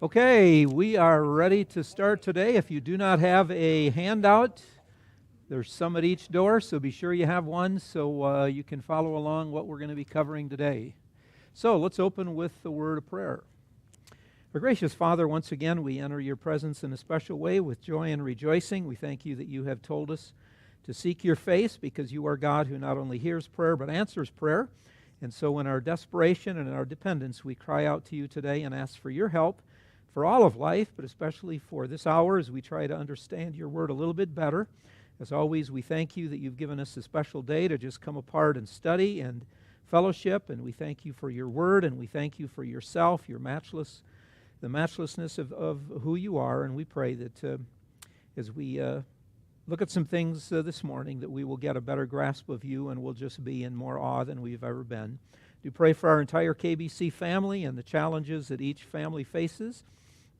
Okay, we are ready to start today. If you do not have a handout, there's some at each door, so be sure you have one so you can follow along what we're going to be covering today. So let's open with the word of prayer. Our gracious Father, once again, we enter your presence in a special way with joy and rejoicing. We thank you that you have told us to seek your face because you are God who not only hears prayer but answers prayer. And so in our desperation and in our dependence, we cry out to you today and ask for your help for all of life, but especially for this hour as we try to understand your word a little bit better. As always, we thank you that you've given us a special day to just come apart and study and fellowship, and we thank you for your word, and we thank you for yourself, the matchlessness of who you are, and we pray that as we look at some things this morning, that we will get a better grasp of you and we'll just be in more awe than we've ever been. Do pray for our entire KBC family and the challenges that each family faces,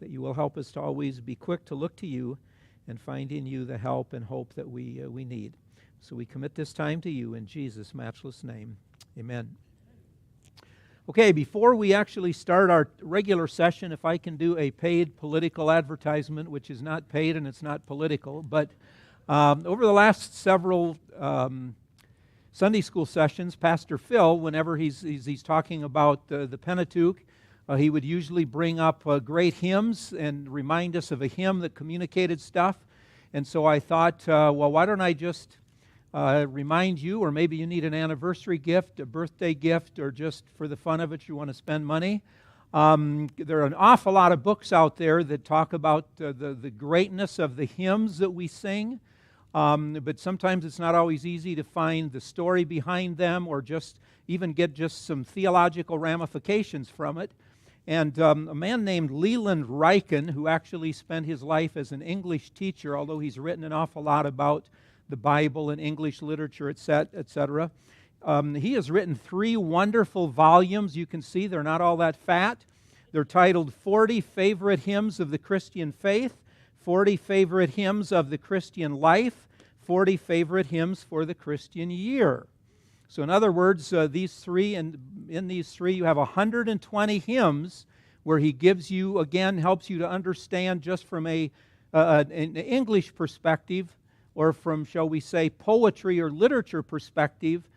that you will help us to always be quick to look to you and find in you the help and hope that we need. So we commit this time to you in Jesus' matchless name. Amen. Okay, before we actually start our regular session, if I can do a paid political advertisement, which is not paid and it's not political, but over the last several Sunday school sessions, Pastor Phil, whenever he's talking about the Pentateuch, he would usually bring up great hymns and remind us of a hymn that communicated stuff. And so I thought, well, why don't I just remind you, or maybe you need an anniversary gift, a birthday gift, or just for the fun of it, you want to spend money. There are an awful lot of books out there that talk about the greatness of the hymns that we sing. But sometimes it's not always easy to find the story behind them or just even get just some theological ramifications from it. And a man named Leland Ryken, who actually spent his life as an English teacher, although he's written an awful lot about the Bible and English literature, etc. He has written 3 wonderful volumes. You can see they're not all that fat. They're titled 40 Favorite Hymns of the Christian Faith, 40 Favorite Hymns of the Christian Life, 40 Favorite Hymns for the Christian Year. So in other words, these three, and in these 3 you have 120 hymns where he gives you, again, helps you to understand just from an English perspective, or from, shall we say, poetry or literature perspective,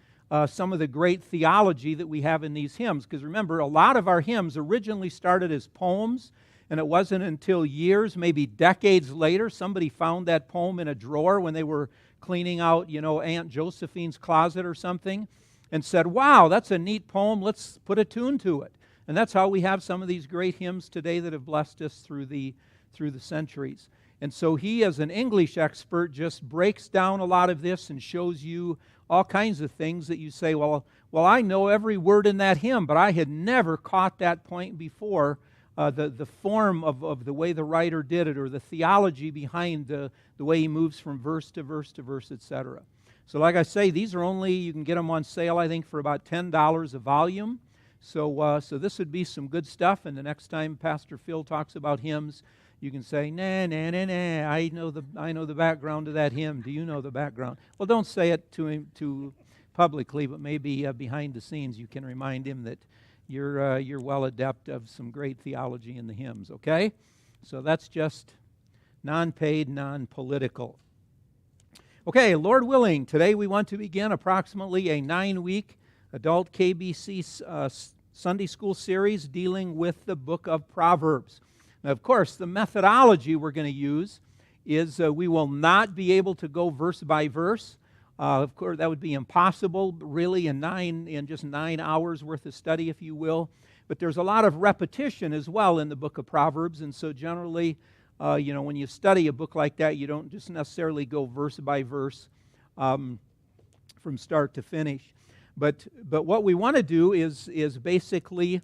some of the great theology that we have in these hymns. Because remember, a lot of our hymns originally started as poems, and it wasn't until years, maybe decades later, somebody found that poem in a drawer when they were cleaning out, Aunt Josephine's closet or something, and said, wow, that's a neat poem, let's put a tune to it. And that's how we have some of these great hymns today that have blessed us through the centuries. And so he, as an English expert, just breaks down a lot of this and shows you all kinds of things that you say, well, I know every word in that hymn, but I had never caught that point before. The form of the way the writer did it, or the theology behind the way he moves from verse to verse to verse, etc. So like I say, these are only, you can get them on sale, I think, for about $10 a volume. So this would be some good stuff, and the next time Pastor Phil talks about hymns, you can say, nah, I know the background to that hymn. Do you know the background? Well, don't say it to him too publicly, but maybe behind the scenes you can remind him that you're well adept of some great theology in the hymns, okay? So that's just non-paid, non-political. Okay, Lord willing, today we want to begin approximately a 9-week adult KBC Sunday school series dealing with the book of Proverbs. Now, of course, the methodology we're going to use is we will not be able to go verse by verse. Of course, that would be impossible, really, in just 9 hours worth of study, if you will. But there's a lot of repetition as well in the book of Proverbs, and so generally, when you study a book like that, you don't just necessarily go verse by verse from start to finish. But what we want to do is basically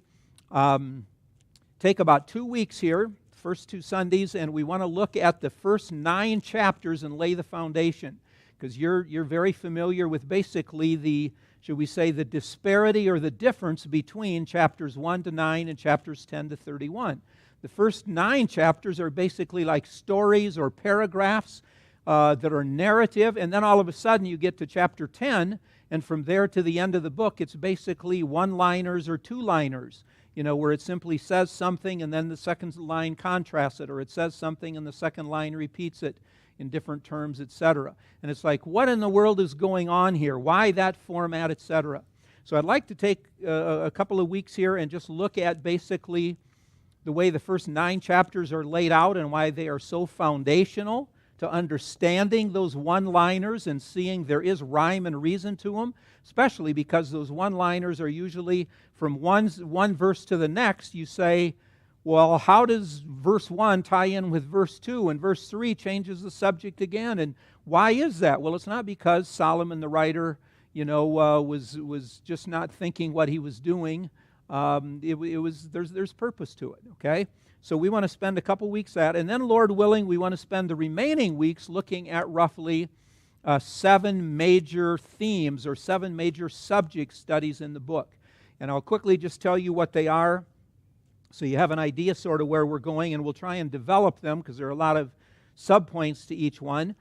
take about 2 weeks here, first 2 Sundays, and we want to look at the first 9 chapters and lay the foundation. Because you're very familiar with basically the disparity or the difference between chapters 1 to 9 and chapters 10 to 31. The first 9 chapters are basically like stories or paragraphs that are narrative, and then all of a sudden you get to chapter 10, and from there to the end of the book, it's basically one-liners or two-liners. where it simply says something and then the second line contrasts it, or it says something and the second line repeats it in different terms, etc. And it's like, what in the world is going on here? Why that format, etc.? So I'd like to take a couple of weeks here and just look at basically the way the first 9 chapters are laid out and why they are so foundational to understanding those one-liners and seeing there is rhyme and reason to them, especially because those one-liners are usually from one verse to the next. You say, well, how does verse 1 tie in with verse 2? And verse 3 changes the subject again. And why is that? Well, it's not because Solomon the writer, was just not thinking what he was doing. There's purpose to it, okay? So we want to spend a couple weeks at it. And then, Lord willing, we want to spend the remaining weeks looking at roughly 7 major themes or 7 major subject studies in the book. And I'll quickly just tell you what they are, so you have an idea sort of where we're going, and we'll try and develop them because there are a lot of subpoints to each one.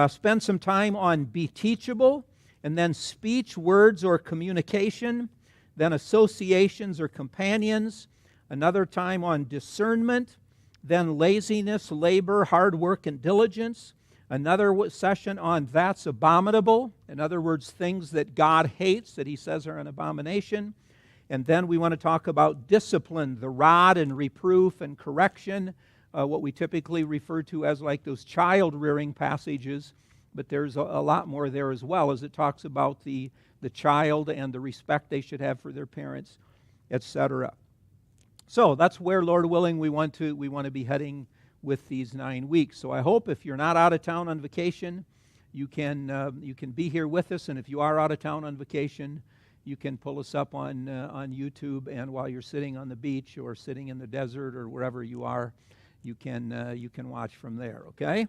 Spend some time on be teachable, and then speech, words, or communication, then associations or companions, another time on discernment, then laziness, labor, hard work, and diligence, another session on that's abominable, in other words, things that God hates, that he says are an abomination. And then we want to talk about discipline, the rod and reproof and correction, what we typically refer to as like those child-rearing passages, but there's a lot more there as well, as it talks about the child and the respect they should have for their parents, etc. So that's where, Lord willing, we want to be heading with these 9 weeks. So I hope if you're not out of town on vacation, you can be here with us, and if you are out of town on vacation, you can pull us up on YouTube, and while you're sitting on the beach or sitting in the desert or wherever you are, you can watch from there, okay?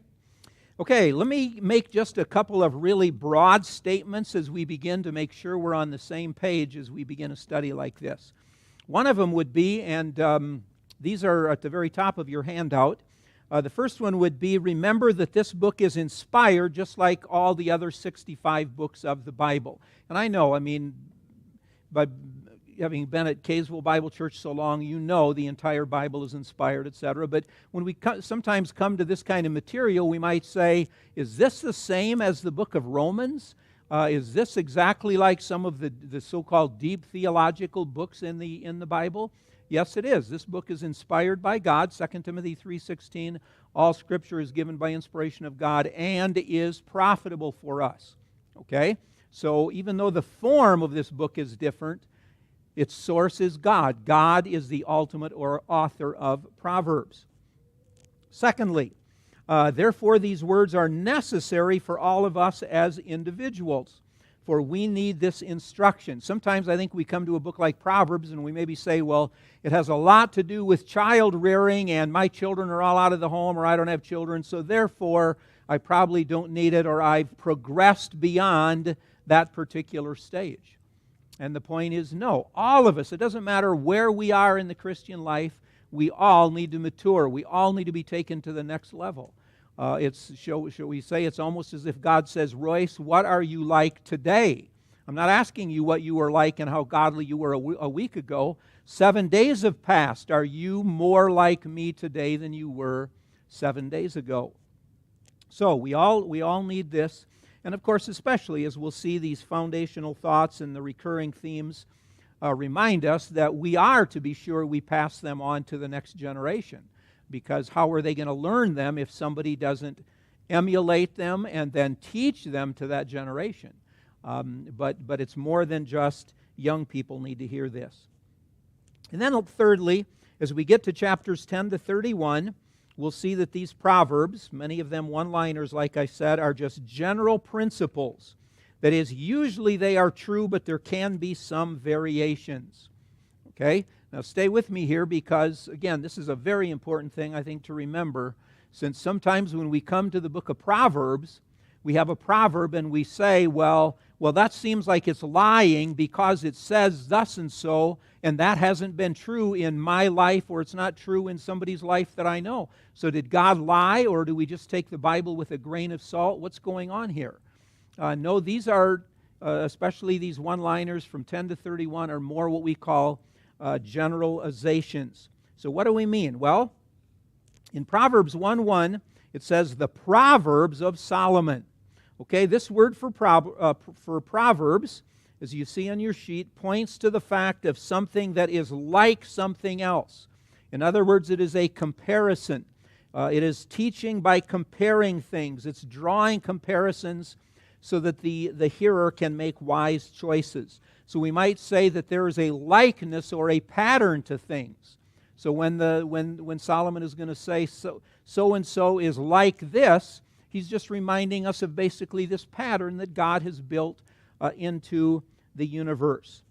Okay, let me make just a couple of really broad statements as we begin to make sure we're on the same page as we begin a study like this. One of them would be, and these are at the very top of your handout, the first one would be, remember that this book is inspired just like all the other 65 books of the Bible. And I know, by having been at Kaysville Bible Church so long, you know the entire Bible is inspired, etc. But when we sometimes come to this kind of material, we might say, is this the same as the book of Romans? Is this exactly like some of the so-called deep theological books in the Bible? Yes, it is. This book is inspired by God, 2 Timothy 3:16. All Scripture is given by inspiration of God and is profitable for us. Okay? So even though the form of this book is different, its source is God. God is the ultimate or author of Proverbs. Secondly, therefore these words are necessary for all of us as individuals, for we need this instruction. Sometimes I think we come to a book like Proverbs and we maybe say, well, it has a lot to do with child rearing and my children are all out of the home or I don't have children, so therefore I probably don't need it, or I've progressed beyond that particular stage. And the point is, no, all of us, it doesn't matter where we are in the Christian life, we all need to mature. We all need to be taken to the next level. Shall we say, it's almost as if God says, Royce, what are you like today? I'm not asking you what you were like and how godly you were a week ago. 7 days have passed. Are you more like me today than you were 7 days ago? So we all need this. And of course, especially as we'll see these foundational thoughts and the recurring themes remind us that we are to be sure we pass them on to the next generation. Because how are they going to learn them if somebody doesn't emulate them and then teach them to that generation? But it's more than just young people need to hear this. And then thirdly, as we get to chapters 10 to 31, we'll see that these Proverbs, many of them one-liners, like I said, are just general principles. That is, usually they are true, but there can be some variations. Okay? Now stay with me here because, again, this is a very important thing, I think, to remember, since sometimes when we come to the book of Proverbs, we have a proverb and we say, well, that seems like it's lying because it says thus and so, and that hasn't been true in my life, or it's not true in somebody's life that I know. So did God lie, or do we just take the Bible with a grain of salt? What's going on here? No, these are, especially these one-liners from 10 to 31, are more what we call generalizations. So what do we mean? Well, in Proverbs 1:1, it says the Proverbs of Solomon. Okay, this word for Proverbs, as you see on your sheet, points to the fact of something that is like something else. In other words, it is a comparison. It is teaching by comparing things. It's drawing comparisons so that the hearer can make wise choices. So we might say that there is a likeness or a pattern to things. So when Solomon is going to say so and so is like this, he's just reminding us of basically this pattern that God has built into the universe.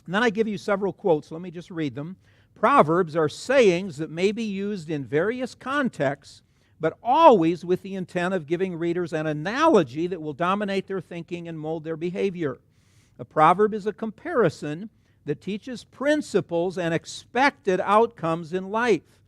And then I give you several quotes. Let me just read them. Proverbs are sayings that may be used in various contexts, but always with the intent of giving readers an analogy that will dominate their thinking and mold their behavior. A proverb is a comparison that teaches principles and expected outcomes in life.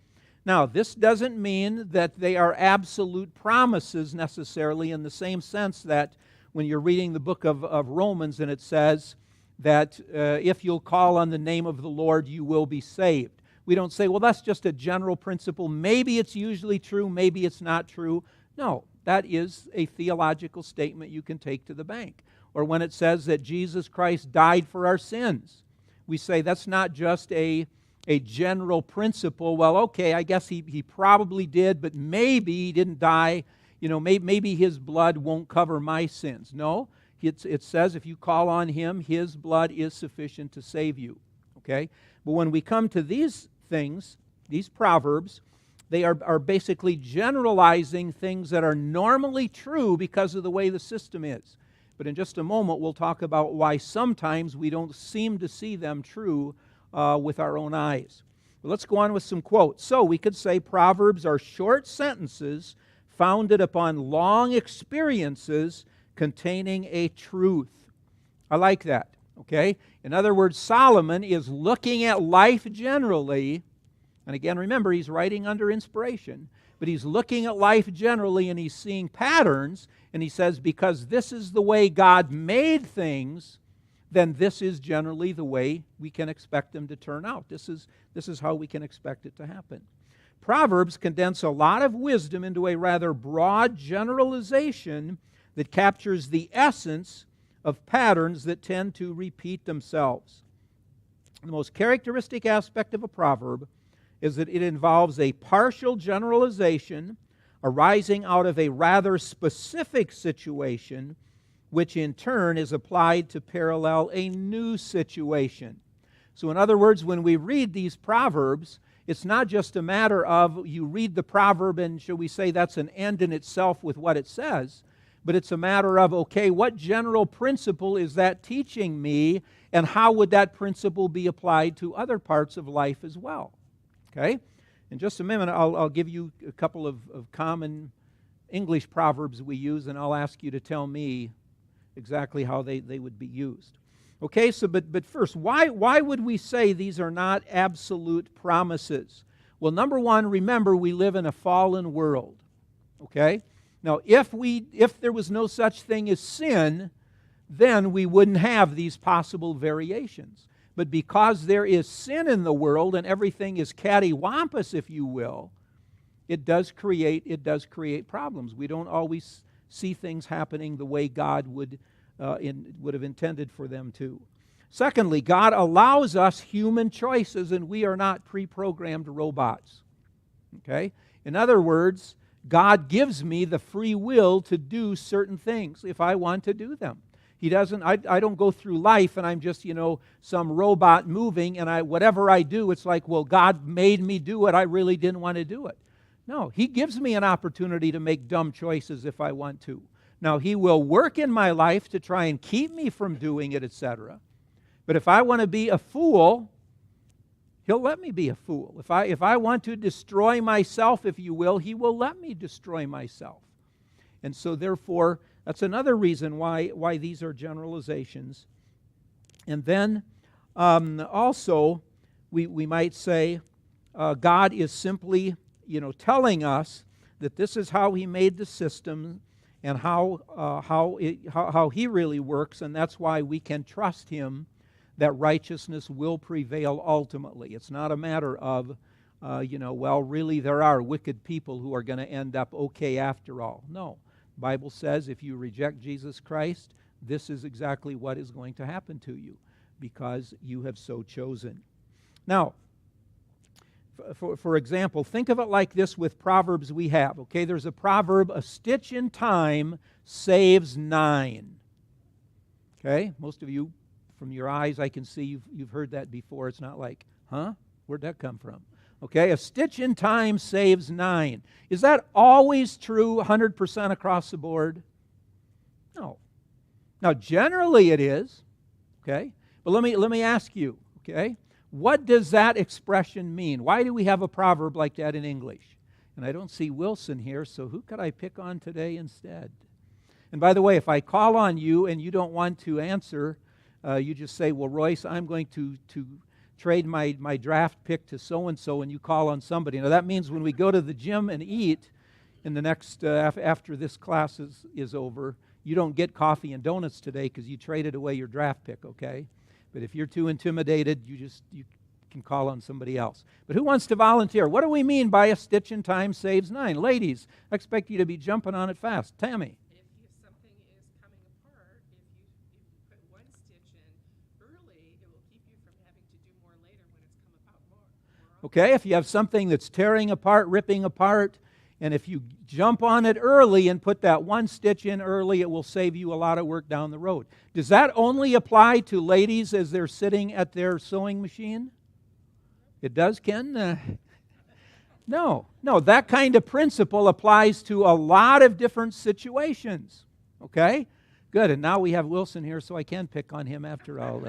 Now, this doesn't mean that they are absolute promises necessarily, in the same sense that when you're reading the book of Romans and it says that if you'll call on the name of the Lord, you will be saved. We don't say, well, that's just a general principle. Maybe it's usually true, maybe it's not true. No, that is a theological statement you can take to the bank. Or when it says that Jesus Christ died for our sins, we say that's not just a general principle. Well, okay, I guess he probably did, but maybe he didn't die. Maybe his blood won't cover my sins. No, it says if you call on him, his blood is sufficient to save you. Okay? But when we come to these things, these proverbs, they are basically generalizing things that are normally true because of the way the system is. But in just a moment, we'll talk about why sometimes we don't seem to see them true with our own eyes. But let's go on with some quotes. So we could say Proverbs are short sentences founded upon long experiences containing a truth. I like that, okay? In other words, Solomon is looking at life generally, and again, remember, he's writing under inspiration, but he's looking at life generally and he's seeing patterns, and he says, because this is the way God made things, then this is generally the way we can expect them to turn out. This is how we can expect it to happen. Proverbs condense a lot of wisdom into a rather broad generalization that captures the essence of patterns that tend to repeat themselves. The most characteristic aspect of a proverb is that it involves a partial generalization arising out of a rather specific situation, which in turn is applied to parallel a new situation. So in other words, when we read these proverbs, it's not just a matter of you read the proverb and shall we say that's an end in itself with what it says, but it's a matter of, okay, what general principle is that teaching me, and how would that principle be applied to other parts of life as well? Okay? In just a minute, I'll give you a couple of common English proverbs we use, and I'll ask you to tell me exactly how they would be used. Okay, so but first, why would we say these are not absolute promises? Well, number one, remember we live in a fallen world. Okay? Now, if there was no such thing as sin, then we wouldn't have these possible variations. But because there is sin in the world and everything is cattywampus, if you will, it does create problems. We don't always see things happening the way God would have intended for them to. Secondly, God allows us human choices, and we are not pre-programmed robots. Okay? In other words, God gives me the free will to do certain things if I want to do them. He doesn't. I don't go through life and I'm just, some robot moving, and whatever I do, it's like, well, God made me do it. I really didn't want to do it. No, He gives me an opportunity to make dumb choices if I want to. Now, He will work in my life to try and keep me from doing it, etc. But if I want to be a fool, He'll let me be a fool. If I want to destroy myself, if you will, He will let me destroy myself. And so, therefore, that's another reason why these are generalizations. And then, also, we might say God is simply, telling us that this is how He made the system and how He really works, and that's why we can trust Him that righteousness will prevail ultimately. It's not a matter of, well, really there are wicked people who are going to end up okay after all. No. The Bible says if you reject Jesus Christ, this is exactly what is going to happen to you because you have so chosen. Now, for example, think of it like this with Proverbs we have. Okay, there's a proverb, a stitch in time saves 9. Okay, most of you, from your eyes, I can see you've heard that before. It's not like, huh? Where'd that come from? Okay, a stitch in time saves 9. Is that always true 100% across the board? No. Now, generally it is. Okay, but let me ask you. Okay, what does that expression mean? Why do we have a proverb like that in English? And I don't see Wilson here, so who could I pick on today instead? And by the way, if I call on you and you don't want to answer, you just say, well, Royce, I'm going to trade my draft pick to so-and-so, and you call on somebody. Now, that means when we go to the gym and eat in the next, after this class is over, you don't get coffee and donuts today because you traded away your draft pick, okay? But if you're too intimidated, you can call on somebody else. But who wants to volunteer? What do we mean by a stitch in time saves 9? Ladies, I expect you to be jumping on it fast. Tammy. If something is coming apart, if you put one stitch in early, it will keep you from having to do more later when it's come about more. Okay, if you have something that's tearing apart, ripping apart, and if you jump on it early and put that one stitch in early, it will save you a lot of work down the road. Does that only apply to ladies as they're sitting at their sewing machine? It does, Ken? No, that kind of principle applies to a lot of different situations. Okay? Good, and now we have Wilson here, so I can pick on him after all.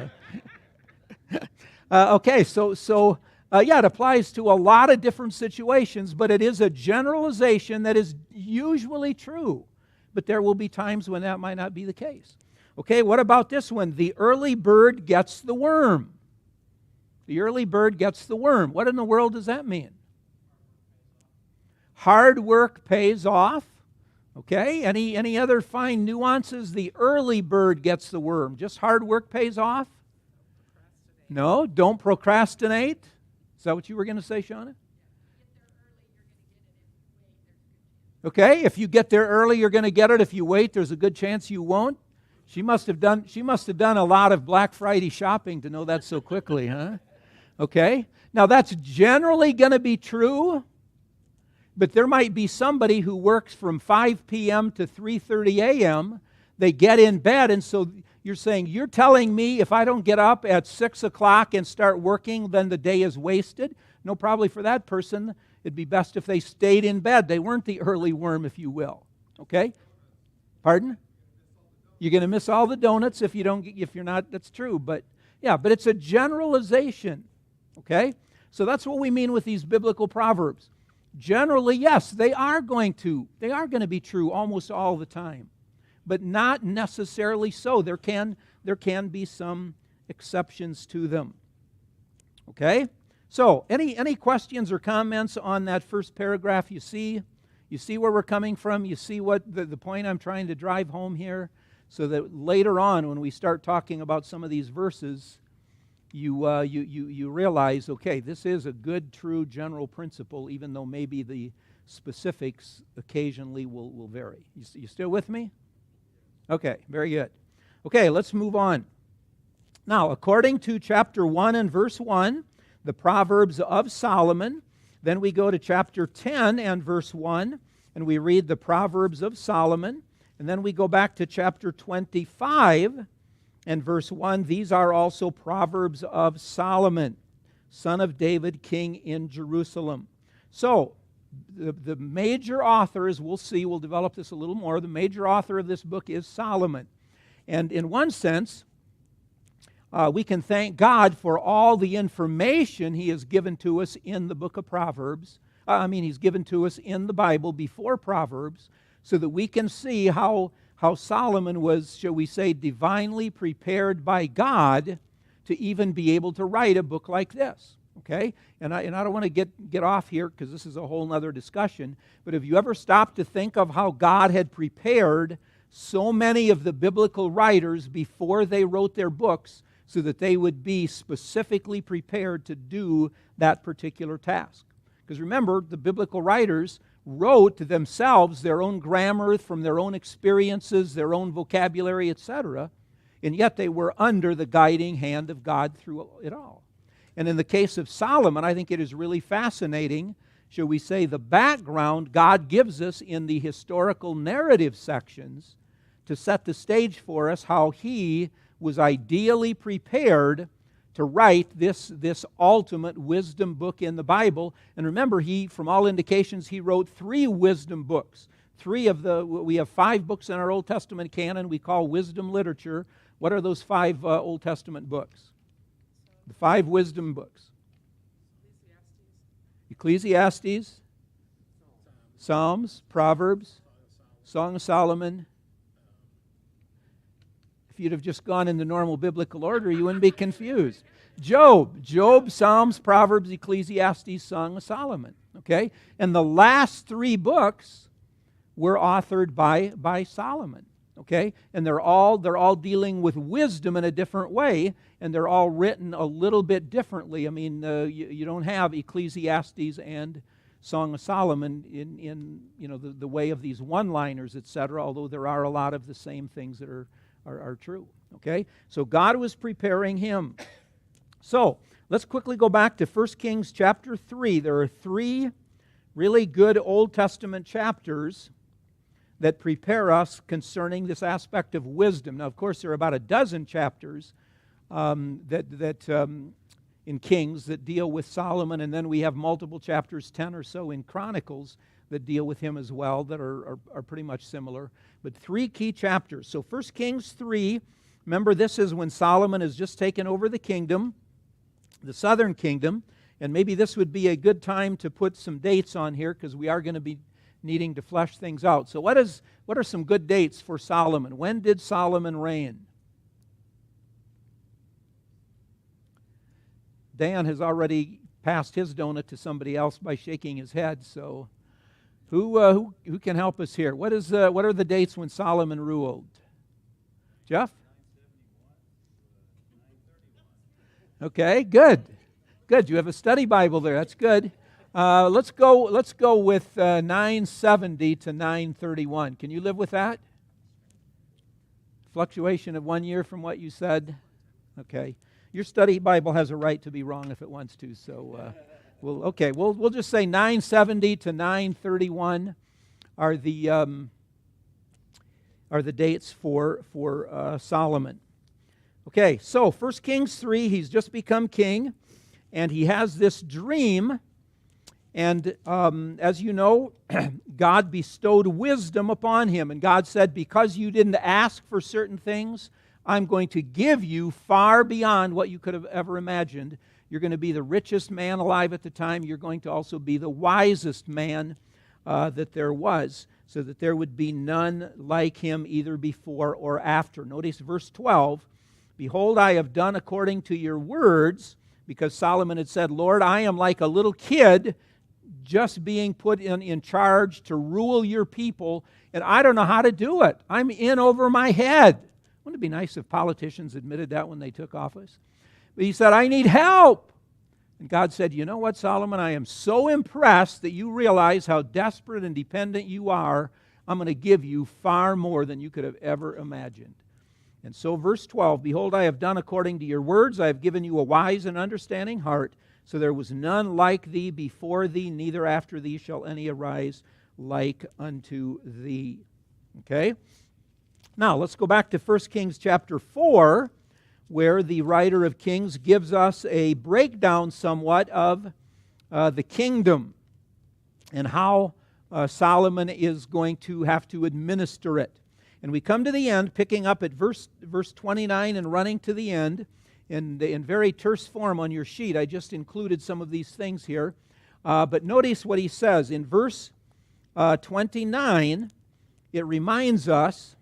Okay, so it applies to a lot of different situations, but it is a generalization that is usually true. But there will be times when that might not be the case. Okay, what about this one? The early bird gets the worm. The early bird gets the worm. What in the world does that mean? Hard work pays off. Okay, any other fine nuances? The early bird gets the worm. Just hard work pays off? No, don't procrastinate. Is that what you were going to say, Shauna? Okay, if you get there early, you're going to get it. If you wait, there's a good chance you won't. She must have done a lot of Black Friday shopping to know that so quickly, huh? Okay, now that's generally going to be true, but there might be somebody who works from 5 p.m. to 3:30 a.m. They get in bed, and so you're saying, you're telling me if I don't get up at 6 o'clock and start working, then the day is wasted? No, probably for that person, it'd be best if they stayed in bed. They weren't the early worm, if you will. Okay? Pardon? You're going to miss all the donuts if you're not, that's true. But it's a generalization. Okay? So that's what we mean with these biblical proverbs. Generally, yes, they are going to be true almost all the time. But not necessarily so. There can be some exceptions to them. Okay? So, any questions or comments on that first paragraph you see? You see where we're coming from? You see what the point I'm trying to drive home here? So that later on, when we start talking about some of these verses, you realize, okay, this is a good, true, general principle, even though maybe the specifics occasionally will vary. You still with me? Okay, very good. Okay, let's move on. Now, according to chapter 1 and verse 1, the Proverbs of Solomon, then we go to chapter 10 and verse 1, and we read the Proverbs of Solomon, and then we go back to chapter 25 and verse 1. These are also Proverbs of Solomon, son of David, king in Jerusalem. So, the major author, as we'll see, we'll develop this a little more, the major author of this book is Solomon. And in one sense, we can thank God for all the information he has given to us in the book of Proverbs. He's given to us in the Bible before Proverbs, so that we can see how Solomon was, shall we say, divinely prepared by God to even be able to write a book like this. Okay? And I don't want to get off here because this is a whole other discussion, but have you ever stopped to think of how God had prepared so many of the biblical writers before they wrote their books so that they would be specifically prepared to do that particular task. Because remember, the biblical writers wrote to themselves their own grammar from their own experiences, their own vocabulary, etc., and yet they were under the guiding hand of God through it all. And in the case of Solomon, I think it is really fascinating, shall we say, the background God gives us in the historical narrative sections to set the stage for us how he was ideally prepared to write this ultimate wisdom book in the Bible. And remember, from all indications, he wrote 3 wisdom books. We have 5 books in our Old Testament canon we call wisdom literature. What are those 5 Old Testament books? The 5 wisdom books. Ecclesiastes, Psalms, Proverbs, Song of Solomon. If you'd have just gone in the normal biblical order, you wouldn't be confused. Job, Psalms, Proverbs, Ecclesiastes, Song of Solomon. Okay? And the last 3 books were authored by Solomon. Okay? And they're all dealing with wisdom in a different way, and they're all written a little bit differently. I mean, you don't have Ecclesiastes and Song of Solomon in the way of these one-liners, etc., although there are a lot of the same things that are true. Okay? So God was preparing him. So, let's quickly go back to 1 Kings chapter 3. There are 3 really good Old Testament chapters that prepare us concerning this aspect of wisdom. Now, of course, there are about a dozen chapters in Kings that deal with Solomon, and then we have multiple chapters, 10 or so, in Chronicles that deal with him as well, that are pretty much similar. But 3 key chapters. So 1 Kings 3, remember this is when Solomon has just taken over the kingdom, the southern kingdom, and maybe this would be a good time to put some dates on here because we are going to be needing to flesh things out. So what are some good dates for Solomon? When did Solomon reign? Dan has already passed his donut to somebody else by shaking his head, so who can help us here? What are the dates when Solomon ruled? Jeff? Okay, good. You have a study Bible there. That's good. Let's go with 970 to 931. Can you live with that? Fluctuation of 1 year from what you said? Okay. Your study Bible has a right to be wrong if it wants to, so we'll just say 970 to 931 are the dates for Solomon. Okay, so 1 Kings 3, he's just become king, and he has this dream. And as you know, God bestowed wisdom upon him. And God said, because you didn't ask for certain things, I'm going to give you far beyond what you could have ever imagined. You're going to be the richest man alive at the time. You're going to also be the wisest man that there was, so that there would be none like him either before or after. Notice verse 12. Behold, I have done according to your words, because Solomon had said, Lord, I am like a little kid just being put in charge to rule your people, and I don't know how to do it. I'm in over my head. Wouldn't it be nice if politicians admitted that when they took office? But he said, I need help. And God said, you know what, Solomon, I am so impressed that you realize how desperate and dependent you are. I'm going to give you far more than you could have ever imagined. And so verse 12, behold, I have done according to your words. I have given you a wise and understanding heart. So there was none like thee before thee, neither after thee shall any arise like unto thee. Okay? Now, let's go back to 1 Kings chapter 4, where the writer of Kings gives us a breakdown somewhat of the kingdom and how Solomon is going to have to administer it. And we come to the end, picking up at verse 29 and running to the end. In very terse form on your sheet, I just included some of these things here. But notice what he says. In verse 29, it reminds us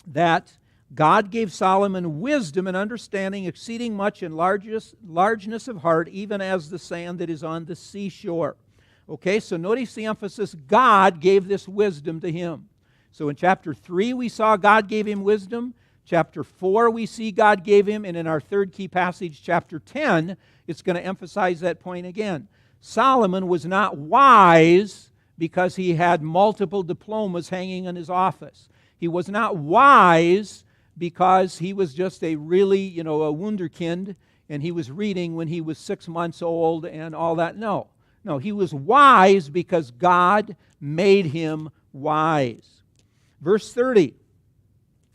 that God gave Solomon wisdom and understanding exceeding much in largeness of heart, even as the sand that is on the seashore. Okay, so notice the emphasis. God gave this wisdom to him. So in chapter 3, we saw God gave him wisdom. Chapter 4 we see God gave him, and in our third key passage, chapter 10, it's going to emphasize that point again. Solomon was not wise because he had multiple diplomas hanging in his office. He was not wise because he was just a really, a wunderkind, and he was reading when he was 6 months old and all that. No, he was wise because God made him wise. Verse 30,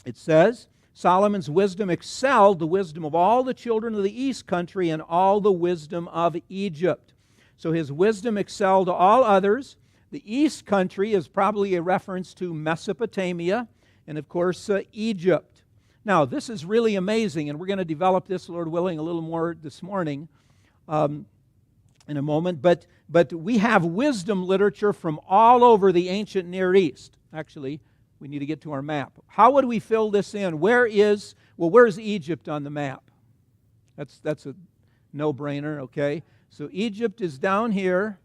it says, Solomon's wisdom excelled the wisdom of all the children of the east country and all the wisdom of Egypt. So his wisdom excelled all others. The east country is probably a reference to Mesopotamia and, of course, Egypt. Now, this is really amazing, and we're going to develop this, Lord willing, a little more this morning in a moment. But we have wisdom literature from all over the ancient Near East. Actually, we need to get to our map. How would we fill this in? Where's Egypt on the map? That's a no-brainer, okay? So Egypt is down here,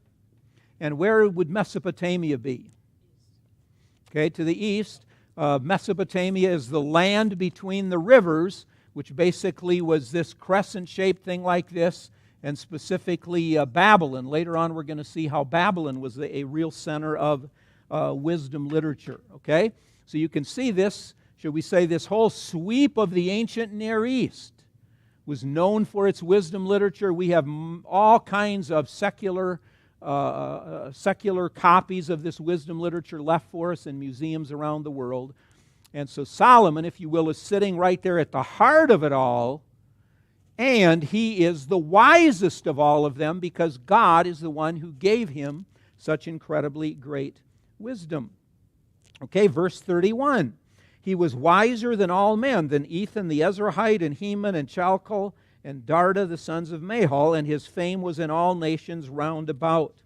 and where would Mesopotamia be? Okay, to the east. Mesopotamia is the land between the rivers, which basically was this crescent-shaped thing like this, and specifically Babylon. Later on, we're going to see how Babylon was a real center of wisdom literature. Okay? So you can see this, should we say, this whole sweep of the ancient Near East was known for its wisdom literature. We have all kinds of secular copies of this wisdom literature left for us in museums around the world. And so Solomon, if you will, is sitting right there at the heart of it all, and he is the wisest of all of them because God is the one who gave him such incredibly great wisdom. Okay, verse 31. He was wiser than all men, than Ethan the Ezrahite, and Heman, and Chalcol, and Darda, the sons of Mahol, and his fame was in all nations round about.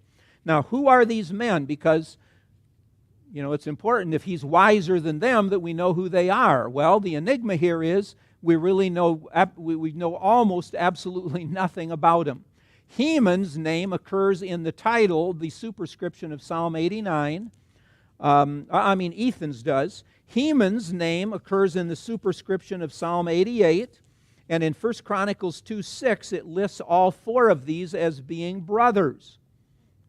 Now, who are these men? Because, it's important if he's wiser than them that we know who they are. Well, the enigma here is we know almost absolutely nothing about him. Heman's name occurs in the title, the superscription of Psalm 89. Ethan's does. Heman's name occurs in the superscription of Psalm 88. And in 1 Chronicles 2:6, it lists all four of these as being brothers.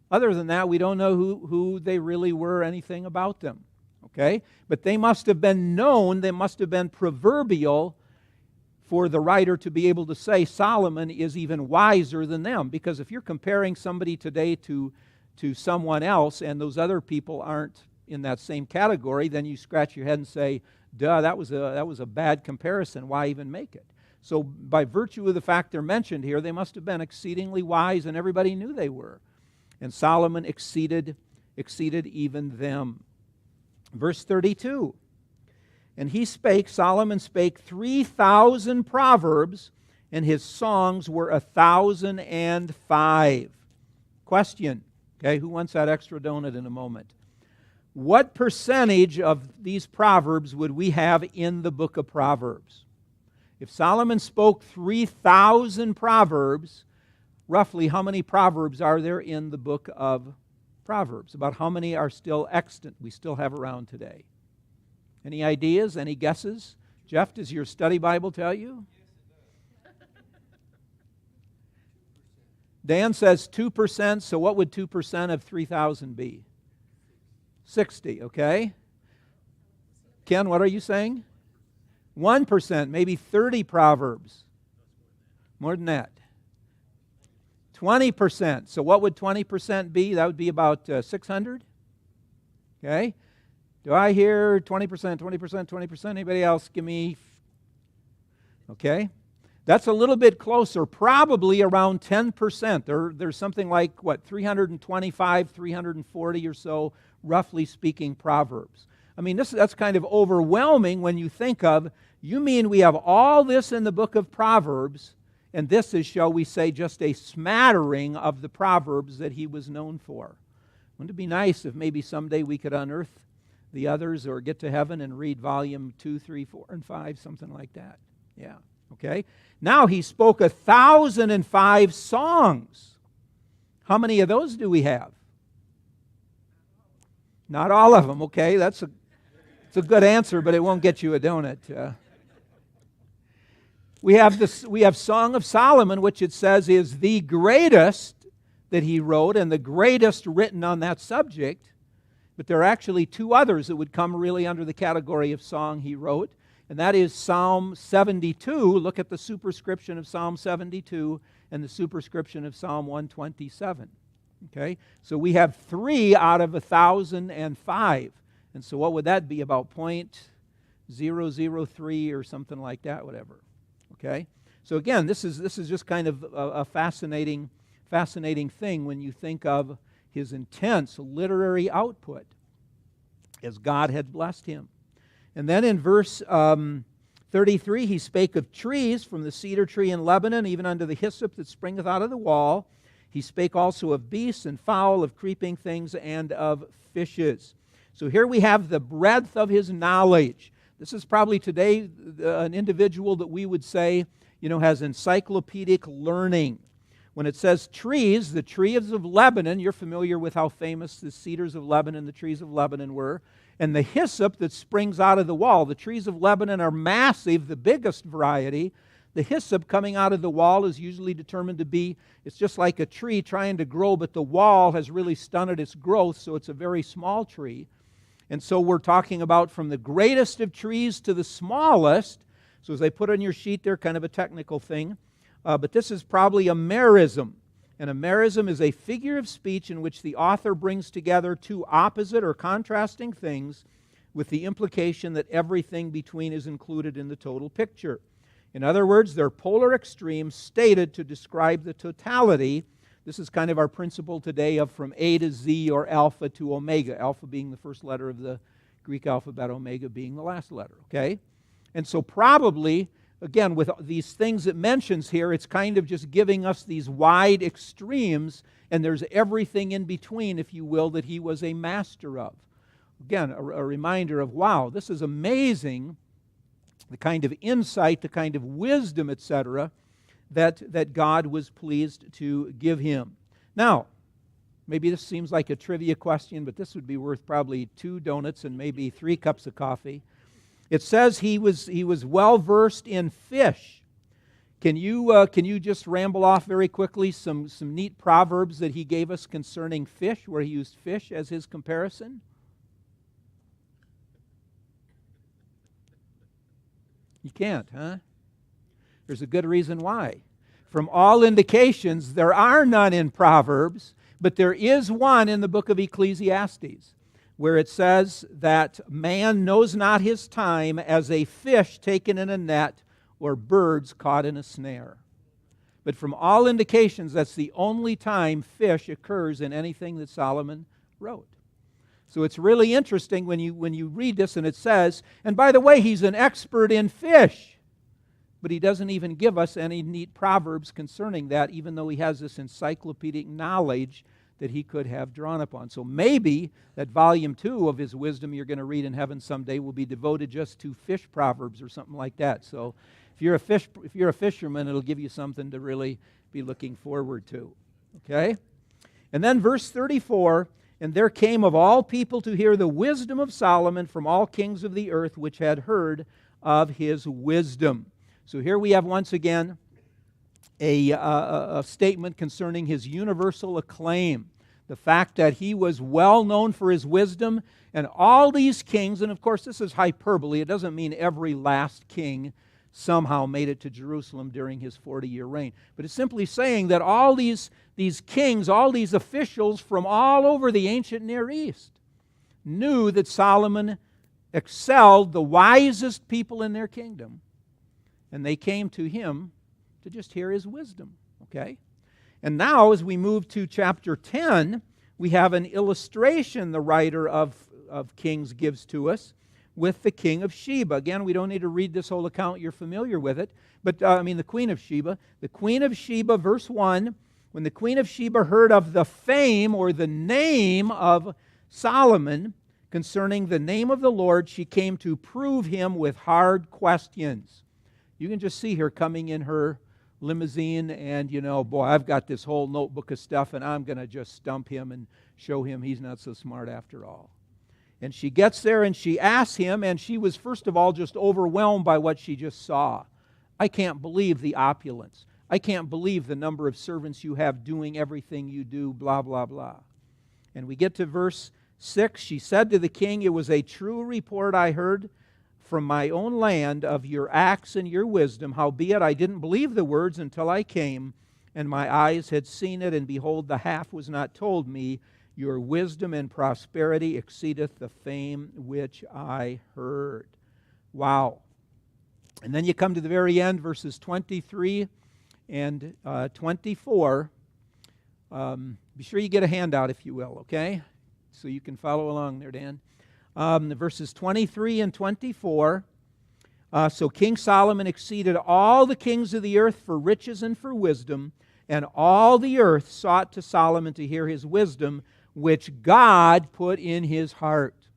Other than that, we don't know who they really were, anything about them. Okay? But they must have been known, they must have been proverbial for the writer to be able to say Solomon is even wiser than them. Because if you're comparing somebody today to someone else and those other people aren't in that same category, then you scratch your head and say, duh, that was a bad comparison. Why even make it? So by virtue of the fact they're mentioned here, they must have been exceedingly wise, and everybody knew they were. And Solomon exceeded even them. Verse 32. And Solomon spake 3,000 proverbs, and his songs were 1,005. Question. Okay, who wants that extra donut in a moment? What percentage of these proverbs would we have in the book of Proverbs? If Solomon spoke 3,000 proverbs, roughly how many proverbs are there in the book of Proverbs? About how many are still extant, we still have around today? Any ideas? Any guesses? Jeff, does your study Bible tell you? Dan says 2%, so what would 2% of 3,000 be? 60, okay? Ken, what are you saying? 1%, maybe 30 proverbs. More than that. 20%. So what would 20% be? That would be about 600. Okay? Do I hear 20%, 20%, 20%? Anybody else give me? Okay? That's a little bit closer, probably around 10%. There's something like, 325, 340 or so, roughly speaking, proverbs. I mean, that's kind of overwhelming when you think of, you mean we have all this in the book of Proverbs, and this is, shall we say, just a smattering of the proverbs that he was known for. Wouldn't it be nice if maybe someday we could unearth the others or get to heaven and read volume 2, 3, 4, and 5, something like that? Yeah, okay. Now he spoke 1,005 songs. How many of those do we have? Not all of them, okay. It's a good answer, but it won't get you a donut. We have Song of Solomon, which it says is the greatest that he wrote and the greatest written on that subject. But there are actually two others that would come really under the category of song he wrote, and that is Psalm 72. Look at the superscription of Psalm 72 and the superscription of Psalm 127. Okay? So we have 3 out of 1,005. And so what would that be? About 0.003 or something like that, whatever. Okay? So again, this is just kind of a fascinating thing when you think of his intense literary output as God had blessed him. And then in verse 33, he spake of trees, from the cedar tree in Lebanon, even unto the hyssop that springeth out of the wall. He spake also of beasts and fowl, of creeping things, and of fishes. So here we have the breadth of his knowledge. This is probably today an individual that we would say, has encyclopedic learning. When it says trees, the trees of Lebanon, you're familiar with how famous the cedars of Lebanon, the trees of Lebanon were, and the hyssop that springs out of the wall. The trees of Lebanon are massive, the biggest variety. The hyssop coming out of the wall is usually determined to be, it's just like a tree trying to grow, but the wall has really stunted its growth, so it's a very small tree. And so we're talking about from the greatest of trees to the smallest. So as I put on your sheet there, kind of a technical thing. But this is probably a merism. And a merism is a figure of speech in which the author brings together two opposite or contrasting things with the implication that everything between is included in the total picture. In other words, they're polar extremes stated to describe the totality. This is kind of our principle today of from A to Z or alpha to omega, alpha being the first letter of the Greek alphabet, omega being the last letter, okay? And so probably, again, with these things it mentions here, it's kind of just giving us these wide extremes, and there's everything in between, if you will, that he was a master of. Again, a reminder of, wow, this is amazing, the kind of insight, the kind of wisdom, etc., that God was pleased to give him. Now, maybe this seems like a trivia question, but this would be worth probably 2 donuts and maybe 3 cups of coffee. It says he was well versed in fish. Can you just ramble off very quickly some neat proverbs that he gave us concerning fish, where he used fish as his comparison? You can't, huh? There's a good reason why. From all indications, there are none in Proverbs, but there is one in the book of Ecclesiastes, where it says that man knows not his time as a fish taken in a net or birds caught in a snare. But from all indications, that's the only time fish occurs in anything that Solomon wrote. So it's really interesting when you read this and it says, and by the way, he's an expert in fish. But he doesn't even give us any neat proverbs concerning that, even though he has this encyclopedic knowledge that he could have drawn upon. So maybe that volume 2 of his wisdom you're going to read in heaven someday will be devoted just to fish proverbs or something like that. So if you're a fisherman, it'll give you something to really be looking forward to. Okay? And then verse 34, and there came of all people to hear the wisdom of Solomon from all kings of the earth which had heard of his wisdom. So here we have once again a statement concerning his universal acclaim. The fact that he was well known for his wisdom, and all these kings, and of course this is hyperbole, it doesn't mean every last king somehow made it to Jerusalem during his 40-year reign. But it's simply saying that all these kings, all these officials from all over the ancient Near East knew that Solomon excelled the wisest people in their kingdom. And they came to him to just hear his wisdom, okay? And now, as we move to chapter 10, we have an illustration the writer of Kings gives to us with the king of Sheba. Again, we don't need to read this whole account. You're familiar with it. But, the queen of Sheba. The queen of Sheba, verse 1, when the queen of Sheba heard of the fame or the name of Solomon concerning the name of the Lord, she came to prove him with hard questions. You can just see her coming in her limousine and, boy, I've got this whole notebook of stuff and I'm going to just stump him and show him he's not so smart after all. And she gets there and she asks him, and she was first of all just overwhelmed by what she just saw. I can't believe the opulence. I can't believe the number of servants you have doing everything you do, blah, blah, blah. And we get to verse 6. She said to the king, "It was a true report I heard from my own land of your acts and your wisdom. Howbeit I didn't believe the words until I came, and my eyes had seen it, and behold, the half was not told me. Your wisdom and prosperity exceedeth the fame which I heard." Wow. And then you come to the very end, verses 23 and 24. Be sure you get a handout, if you will, okay? So you can follow along there, Dan. Verses 23 and 24. So King Solomon exceeded all the kings of the earth for riches and for wisdom, and all the earth sought to Solomon to hear his wisdom, which God put in his heart.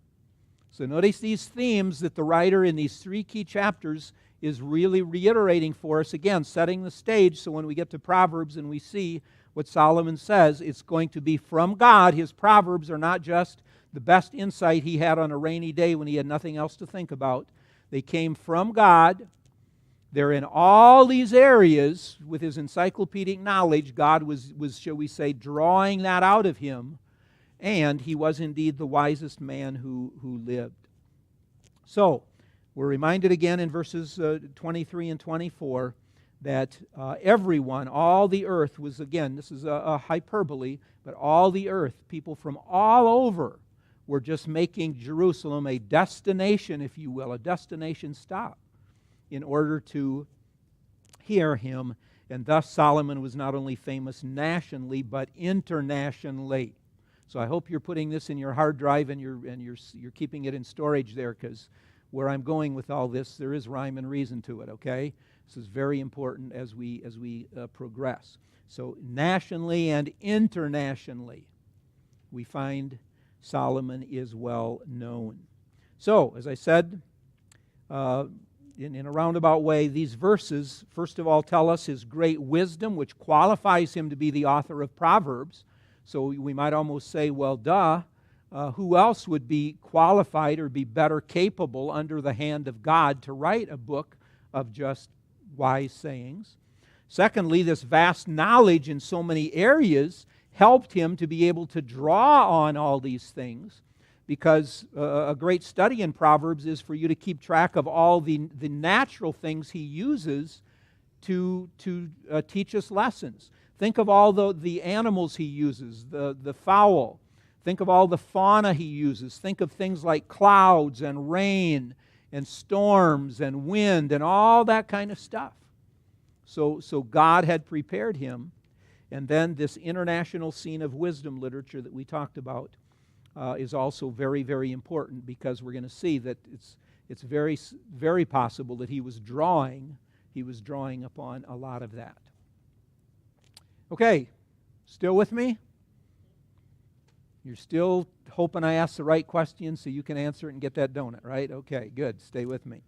So notice these themes that the writer in these 3 key chapters is really reiterating for us, again, setting the stage so when we get to Proverbs and we see what Solomon says, it's going to be from God. His Proverbs are not just the best insight he had on a rainy day when he had nothing else to think about. They came from God. They're in all these areas with his encyclopedic knowledge. God was, shall we say, drawing that out of him, and he was indeed the wisest man who lived. So, we're reminded again in verses 23 and 24 that everyone, all the earth was, again, this is a hyperbole, but all the earth, people from all over, were just making Jerusalem a destination, if you will, a destination stop in order to hear him. And thus Solomon was not only famous nationally, but internationally. So I hope you're putting this in your hard drive and you're keeping it in storage there, because where I'm going with all this, there is rhyme and reason to it, okay? This is very important as we progress. So nationally and internationally, we find Solomon is well known. So, as I said, in a roundabout way, these verses, first of all, tell us his great wisdom, which qualifies him to be the author of Proverbs. So we might almost say, well, duh, who else would be qualified or be better capable under the hand of God to write a book of just wise sayings? Secondly, this vast knowledge in so many areas helped him to be able to draw on all these things, because a great study in Proverbs is for you to keep track of all the natural things he uses to teach us lessons. Think of all the animals he uses, the fowl. Think of all the fauna he uses. Think of things like clouds and rain and storms and wind and all that kind of stuff. So God had prepared him. And then this international scene of wisdom literature that we talked about is also very, very important, because we're going to see that it's very, very possible that he was drawing upon a lot of that. Okay, still with me? You're still hoping I ask the right question so you can answer it and get that donut, right? Okay, good. Stay with me.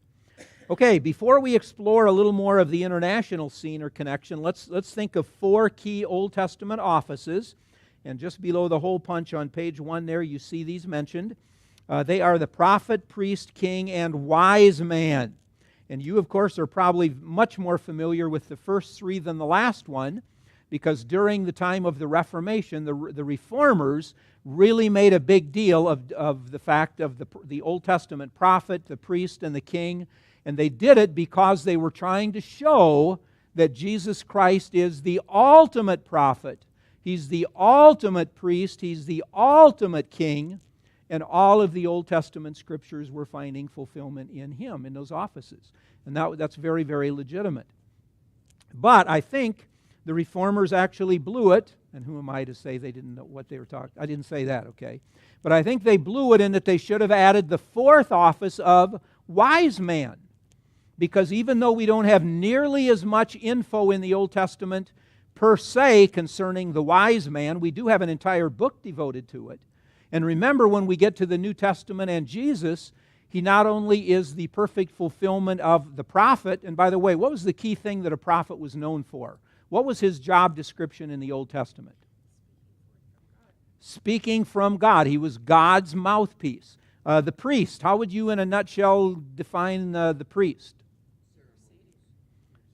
Okay, before we explore a little more of the international scene or connection, let's think of 4 key Old Testament offices. And just below the hole punch on page 1 there, you see these mentioned. They are the prophet, priest, king, and wise man. And you, of course, are probably much more familiar with the first 3 than the last one, because during the time of the Reformation, the Reformers really made a big deal of the fact of the Old Testament prophet, the priest, and the king. And they did it because they were trying to show that Jesus Christ is the ultimate prophet. He's the ultimate priest. He's the ultimate king. And all of the Old Testament scriptures were finding fulfillment in him, in those offices. And that's very, very legitimate. But I think the Reformers actually blew it. And who am I to say they didn't know what they were talking? I didn't say that, okay? But I think they blew it in that they should have added the 4th office of wise man. Because even though we don't have nearly as much info in the Old Testament per se concerning the wise man, we do have an entire book devoted to it. And remember, when we get to the New Testament and Jesus, he not only is the perfect fulfillment of the prophet, and by the way, what was the key thing that a prophet was known for? What was his job description in the Old Testament? Speaking from God. He was God's mouthpiece. The priest, how would you in a nutshell define the priest?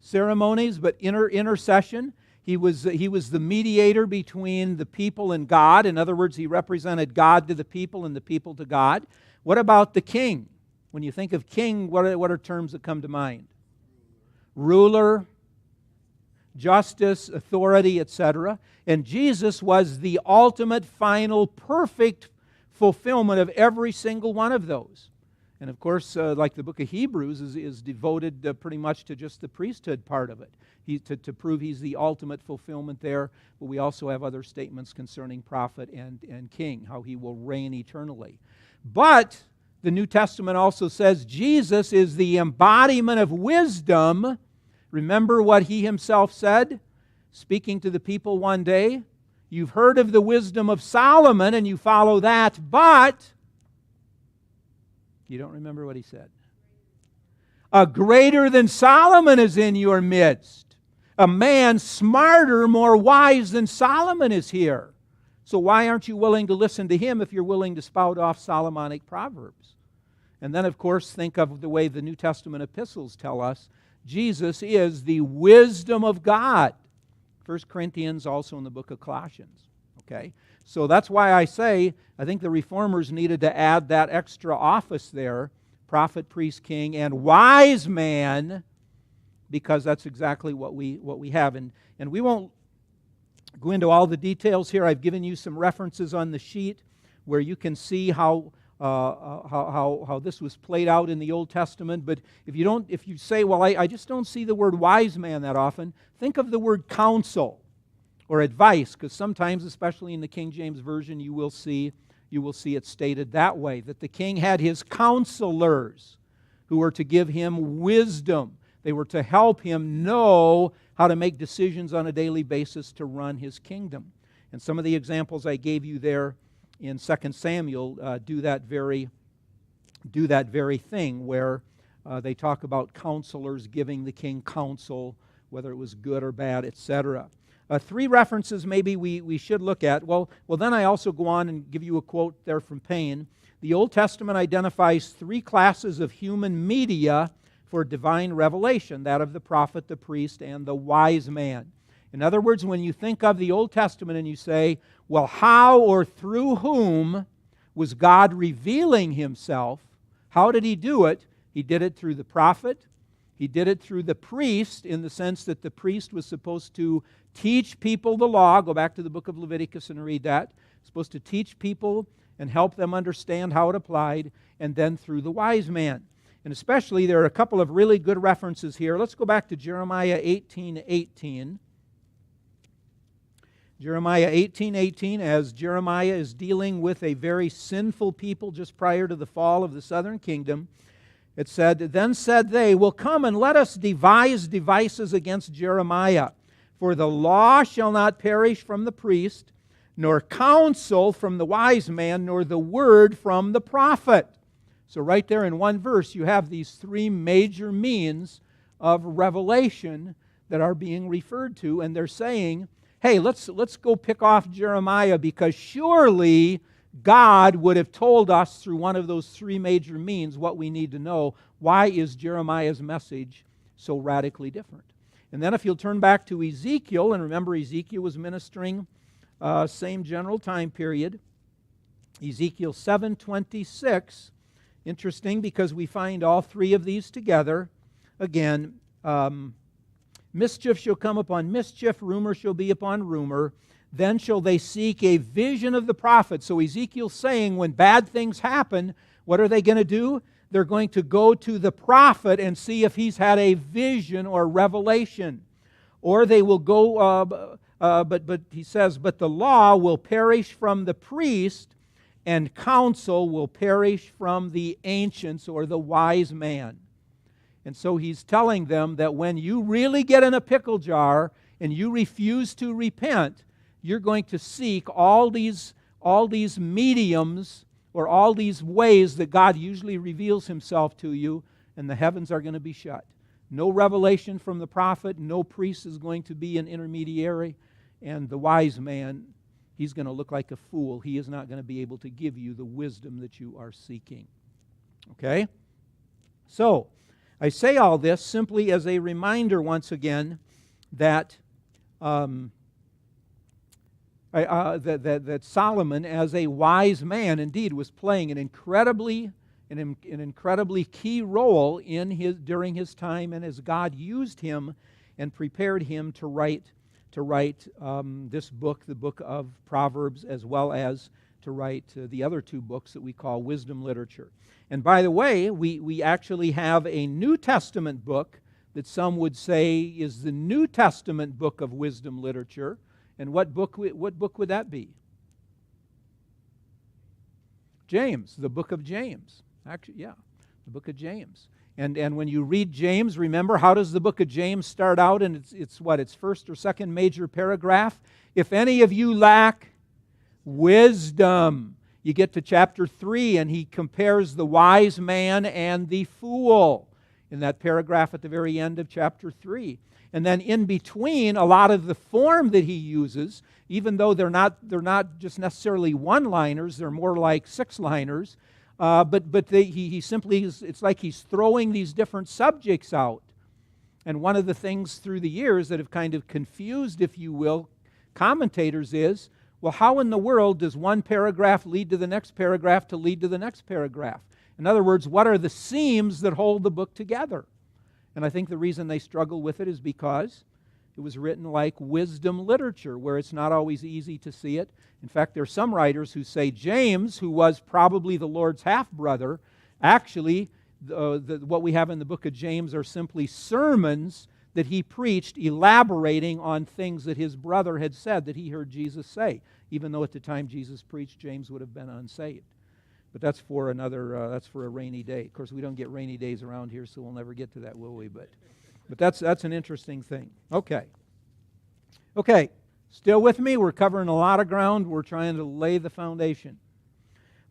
ceremonies, but intercession. He was the mediator between the people and God. In other words, he represented God to the people and the people to God. What about the king? When you think of king, what are terms that come to mind? Ruler, justice, authority, etc. And Jesus was the ultimate, final, perfect fulfillment of every single one of those. And of course, like the book of Hebrews is devoted pretty much to just the priesthood part of it, to prove he's the ultimate fulfillment there. But we also have other statements concerning prophet and king, how he will reign eternally. But the New Testament also says Jesus is the embodiment of wisdom. Remember what he himself said, speaking to the people one day? You've heard of the wisdom of Solomon and you follow that, but you don't remember what he said. A greater than Solomon is in your midst. A man smarter, more wise than Solomon is here. So why aren't you willing to listen to him if you're willing to spout off Solomonic proverbs? And then, of course, think of the way the New Testament epistles tell us Jesus is the wisdom of God. 1 Corinthians, also in the book of Colossians. Okay? So that's why I say I think the reformers needed to add that extra office there, prophet, priest, king, and wise man, because that's exactly what we have. And we won't go into all the details here. I've given you some references on the sheet where you can see how this was played out in the Old Testament. But if you say, well, I just don't see the word wise man that often, think of the word counsel or advice, because sometimes, especially in the King James Version, you will see it stated that way, that the king had his counselors who were to give him wisdom. They were to help him know how to make decisions on a daily basis to run his kingdom. And some of the examples I gave you there in 2 Samuel do that very thing, where they talk about counselors giving the king counsel, whether it was good or bad, etc. 3 references maybe we should look at. Well, then I also go on and give you a quote there from Payne. The Old Testament identifies 3 classes of human media for divine revelation, that of the prophet, the priest, and the wise man. In other words, when you think of the Old Testament and you say, well, how or through whom was God revealing himself? How did he do it? He did it through the prophet. He did it through the priest, in the sense that the priest was supposed to teach people the law. Go back to the book of Leviticus and read that. Supposed to teach people and help them understand how it applied. And then through the wise man. And especially, there are a couple of really good references here. Let's go back to Jeremiah 18:18. Jeremiah 18:18, as Jeremiah is dealing with a very sinful people just prior to the fall of the southern kingdom. It said, then said they, well, come and let us devise devices against Jeremiah. For the law shall not perish from the priest, nor counsel from the wise man, nor the word from the prophet. So right there in one verse, you have these 3 major means of revelation that are being referred to, and they're saying, hey, let's go pick off Jeremiah, because surely God would have told us through one of those 3 major means what we need to know. Why is Jeremiah's message so radically different? And then if you'll turn back to Ezekiel, and remember Ezekiel was ministering same general time period. Ezekiel 7:26. Interesting, because we find all 3 of these together. Again, mischief shall come upon mischief, rumor shall be upon rumor. Then shall they seek a vision of the prophet. So Ezekiel's saying when bad things happen, what are they going to do? They're going to go to the prophet and see if he's had a vision or revelation. Or they will go, but he says, but the law will perish from the priest, and counsel will perish from the ancients or the wise man. And so he's telling them that when you really get in a pickle jar and you refuse to repent, you're going to seek all these mediums or all these ways that God usually reveals himself to you, and the heavens are going to be shut. No revelation from the prophet, no priest is going to be an intermediary, and the wise man, he's going to look like a fool. He is not going to be able to give you the wisdom that you are seeking. Okay? So, I say all this simply as a reminder once again that that Solomon, as a wise man, indeed was playing an incredibly key role during his time, and as God used him and prepared him to write this book, the book of Proverbs, as well as to write the other two books that we call wisdom literature. And by the way, we actually have a New Testament book that some would say is the New Testament book of wisdom literature. And what book would that be? James, the book of James. Actually, yeah, the book of James. And when you read James, remember, how does the book of James start out? And its first or second major paragraph? If any of you lack wisdom. You get to chapter 3, and he compares the wise man and the fool in that paragraph at the very end of chapter 3. And then in between, a lot of the form that he uses, even though they're not just necessarily one-liners, they're more like six-liners, he simply, it's like he's throwing these different subjects out. And one of the things through the years that have kind of confused, if you will, commentators is, well, how in the world does one paragraph lead to the next paragraph to lead to the next paragraph? In other words, what are the seams that hold the book together? And I think the reason they struggle with it is because it was written like wisdom literature, where it's not always easy to see it. In fact, there are some writers who say James, who was probably the Lord's half-brother, actually, what we have in the book of James are simply sermons that he preached elaborating on things that his brother had said that he heard Jesus say, even though at the time Jesus preached, James would have been unsaved. But that's for a rainy day. Of course, we don't get rainy days around here, so we'll never get to that, will we? But that's an interesting thing. Okay, still with me? We're covering a lot of ground. We're trying to lay the foundation.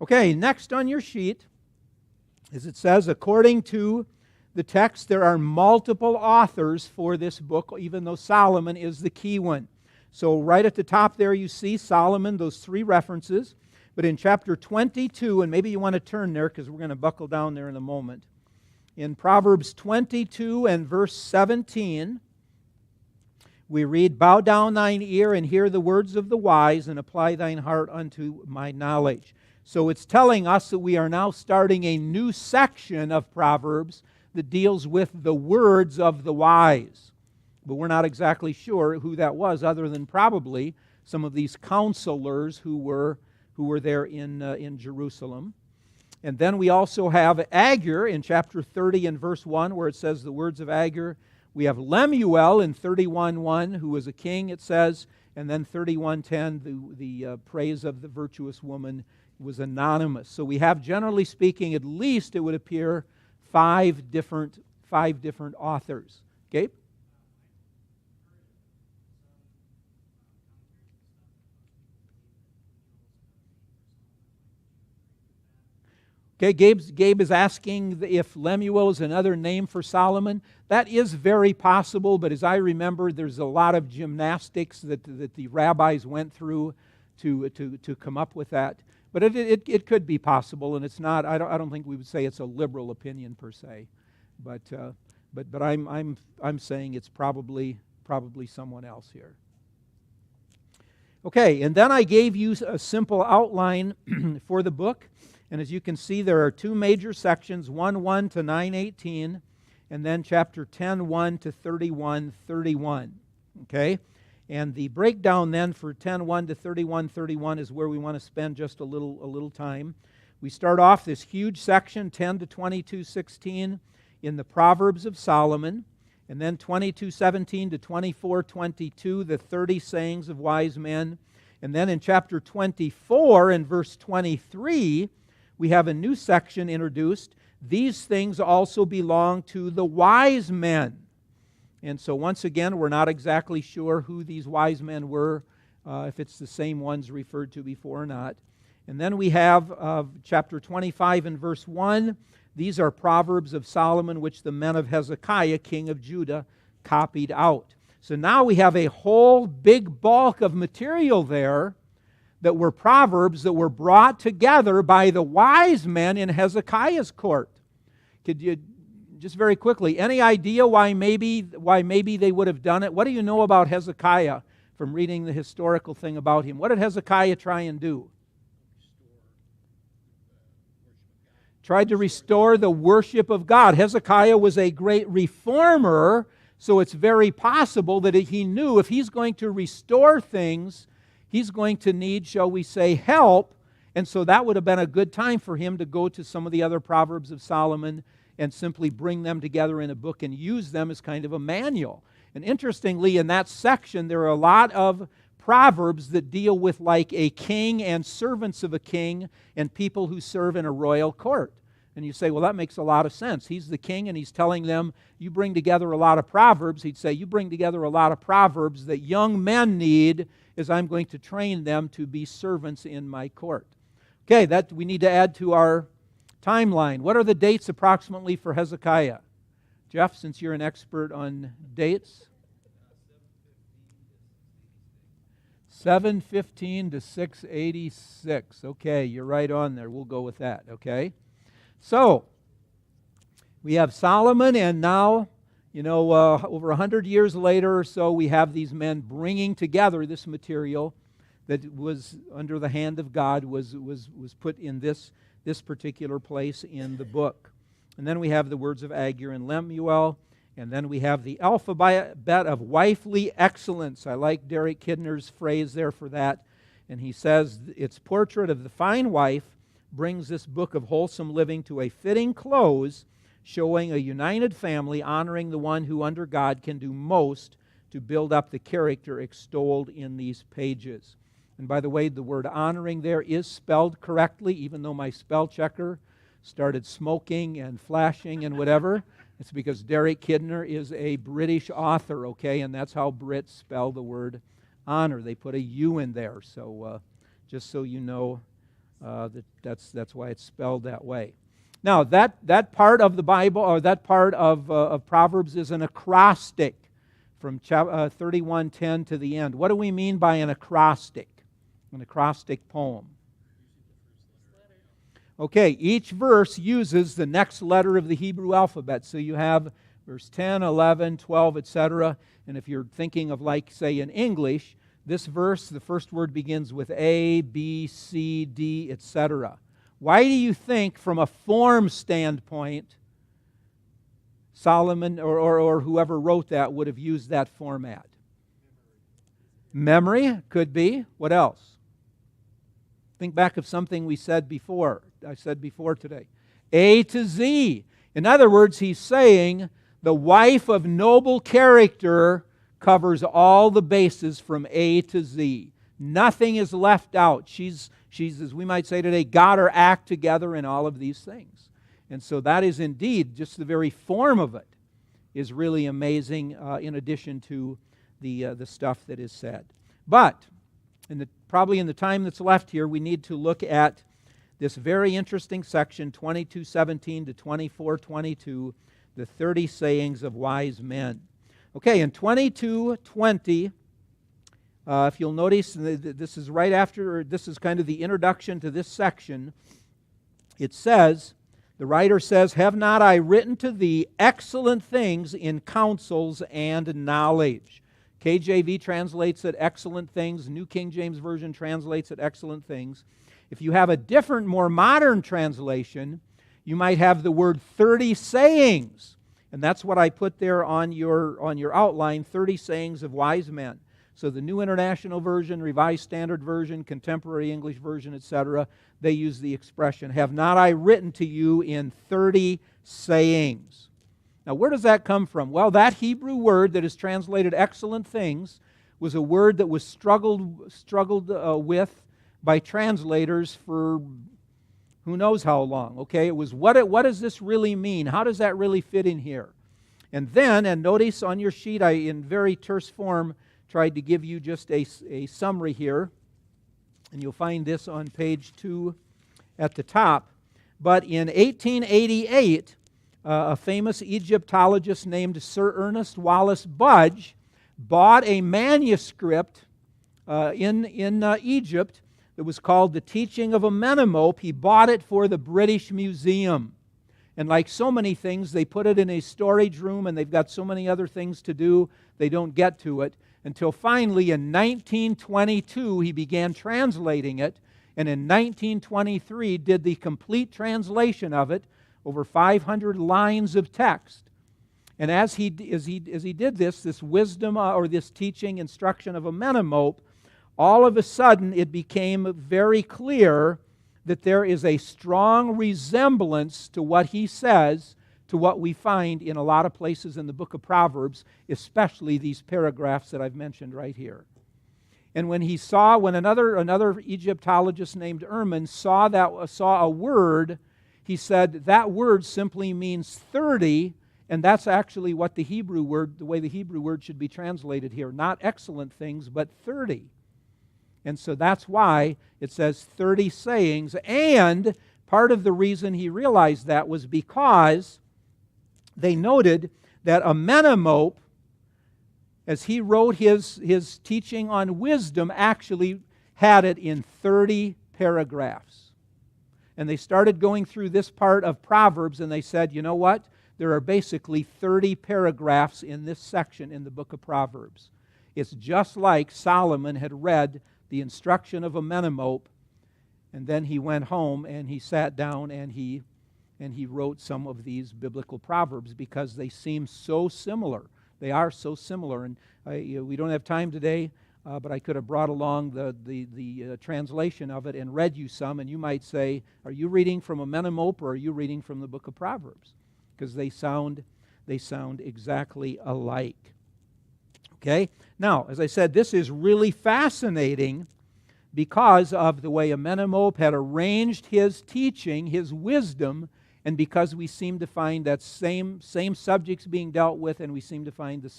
Okay, next on your sheet, as it says, according to the text, there are multiple authors for this book, even though Solomon is the key one. So right at the top there you see Solomon, those three references. But in chapter 22, and maybe you want to turn there because we're going to buckle down there in a moment. In Proverbs 22 and verse 17, we read, "Bow down thine ear and hear the words of the wise, and apply thine heart unto my knowledge." So it's telling us that we are now starting a new section of Proverbs that deals with the words of the wise. But we're not exactly sure who that was, other than probably some of these counselors who were there in Jerusalem. And then we also have Agur in chapter 30 and verse 1, where it says the words of Agur. We have Lemuel in 31:1, who was a king, it says. And then 31:10, the praise of the virtuous woman was anonymous. So we have, generally speaking, at least it would appear, five different authors. Gabe? Okay, Gabe is asking if Lemuel is another name for Solomon. That is very possible, but as I remember, there's a lot of gymnastics that the rabbis went through to come up with that. But it could be possible, and it's not. I don't think we would say it's a liberal opinion per se, but I'm saying it's probably someone else here. Okay, and then I gave you a simple outline for the book. And as you can see, there are two major sections, 1:1 to 9:18, and then chapter 10:1 to 31:31. Okay? And the breakdown then for 10:1 to 31:31 is where we want to spend just a little time. We start off this huge section, 10 to 22:16, in the Proverbs of Solomon, and then 22:17 to 24:22, the 30 sayings of wise men. And then in chapter 24 and verse 23, we have a new section introduced. These things also belong to the wise men. And so once again, we're not exactly sure who these wise men were, if it's the same ones referred to before or not. And then we have chapter 25 and verse 1. These are Proverbs of Solomon, which the men of Hezekiah, king of Judah, copied out. So now we have a whole big bulk of material there that were Proverbs that were brought together by the wise men in Hezekiah's court. just very quickly, any idea why maybe they would have done it? What do you know about Hezekiah from reading the historical thing about him? What did Hezekiah try and do? Tried to restore the worship of God. Hezekiah was a great reformer, so it's very possible that he knew if he's going to restore things, he's going to need, shall we say, help. And so that would have been a good time for him to go to some of the other Proverbs of Solomon and simply bring them together in a book and use them as kind of a manual. And interestingly, in that section, there are a lot of Proverbs that deal with like a king and servants of a king and people who serve in a royal court. And you say, well, that makes a lot of sense. He's the king and he's telling them, you bring together a lot of Proverbs. He'd say, you bring together a lot of Proverbs that young men need as I'm going to train them to be servants in my court. Okay, that we need to add to our timeline. What are the dates approximately for Hezekiah? Jeff, since you're an expert on dates. 715 to 686. Okay, you're right on there. We'll go with that, okay? So, we have Solomon, and now, over 100 years later or so, we have these men bringing together this material that was under the hand of God, was put in this particular place in the book. And then we have the words of Agur and Lemuel, and then we have the alphabet of wifely excellence. I like Derek Kidner's phrase there for that. And he says, its portrait of the fine wife brings this book of wholesome living to a fitting close, showing a united family honoring the one who under God can do most to build up the character extolled in these pages. And by the way, the word honoring there is spelled correctly, even though my spell checker started smoking and flashing and whatever. It's because Derek Kidner is a British author, okay? And that's how Brits spell the word honor. They put a U in there. So just so you know, that's why it's spelled that way. Now, that part of the Bible, or that part of Proverbs is an acrostic from 31:10 to the end. What do we mean by an acrostic? An acrostic poem. Okay, each verse uses the next letter of the Hebrew alphabet. So you have verse 10, 11, 12, etc. And if you're thinking of, like, say, in English, this verse, the first word begins with A, B, C, D, etc. Why do you think, from a form standpoint, Solomon or whoever wrote that would have used that format? Memory could be. What else? Think back of something I said before today. A to Z. In other words, he's saying the wife of noble character covers all the bases from A to Z. Nothing is left out. She's, as we might say today, got her act together in all of these things. And so that is indeed, just the very form of it is really amazing, in addition to the stuff that is said. But probably in the time that's left here, we need to look at this very interesting section, 22:17 to 24:22, the 30 sayings of wise men. Okay, in 22:20, if you'll notice, this is right after, or this is kind of the introduction to this section. It says, the writer says, "Have not I written to thee excellent things in counsels and knowledge?" KJV translates it excellent things. New King James Version translates it excellent things. If you have a different, more modern translation, you might have the word 30 sayings. And that's what I put there on your outline, 30 sayings of wise men. So the New International Version, Revised Standard Version, Contemporary English Version, etc., they use the expression, "Have not I written to you in 30 sayings?" Now, where does that come from? Well, that Hebrew word that is translated excellent things was a word that was struggled with by translators for who knows how long. Okay, it was what does this really mean? How does that really fit in here? And then, and notice on your sheet, I, in very terse form, tried to give you just a summary here. And you'll find this on page 2 at the top. But in 1888, a famous Egyptologist named Sir Ernest Wallace Budge bought a manuscript in Egypt that was called The Teaching of Amenemope. He bought it for the British Museum. And like so many things, they put it in a storage room, and they've got so many other things to do, they don't get to it. Until finally, in 1922, he began translating it, and in 1923 did the complete translation of it, over 500 lines of text. And as he did this wisdom or this teaching, instruction of Embodiment, all of a sudden it became very clear that there is a strong resemblance to what he says to what we find in a lot of places in the book of Proverbs, especially these paragraphs that I've mentioned right here. And when another Egyptologist named Ehrman saw a word, he said that word simply means 30, and that's actually what the way the Hebrew word should be translated here. Not excellent things, but 30. And so that's why it says 30 sayings. And part of the reason he realized that was because they noted that Embodiment, as he wrote his teaching on wisdom, actually had it in 30 paragraphs. And they started going through this part of Proverbs, and they said, you know what? There are basically 30 paragraphs in this section in the book of Proverbs. It's just like Solomon had read the instruction of Embodiment, and then he went home and he sat down and he wrote some of these biblical proverbs because they seem so similar. They are so similar, and we don't have time today, but I could have brought along the translation of it and read you some, and you might say, are you reading from Embodiment or are you reading from the book of Proverbs? Because they sound exactly alike. Okay? Now, as I said, this is really fascinating because of the way Embodiment had arranged his teaching, his wisdom, and because we seem to find that same subjects being dealt with, and we seem to find the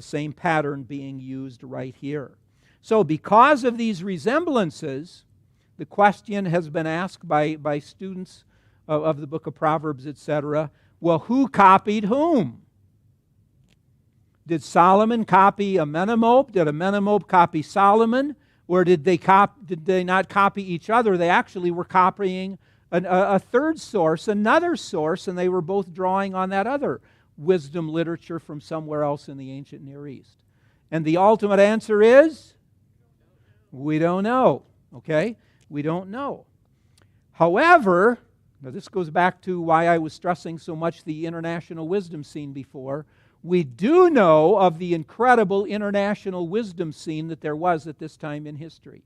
same pattern being used right here. So because of these resemblances, the question has been asked by students of the book of Proverbs, etc., well, who copied whom? Did Solomon copy Embodiment? Did Embodiment copy Solomon? Or did they not copy each other? They actually were copying a third source, another source, and they were both drawing on that other wisdom literature from somewhere else in the ancient Near East. And the ultimate answer is, we don't know. Okay? We don't know. However, now this goes back to why I was stressing so much the international wisdom scene before. We do know of the incredible international wisdom scene that there was at this time in history.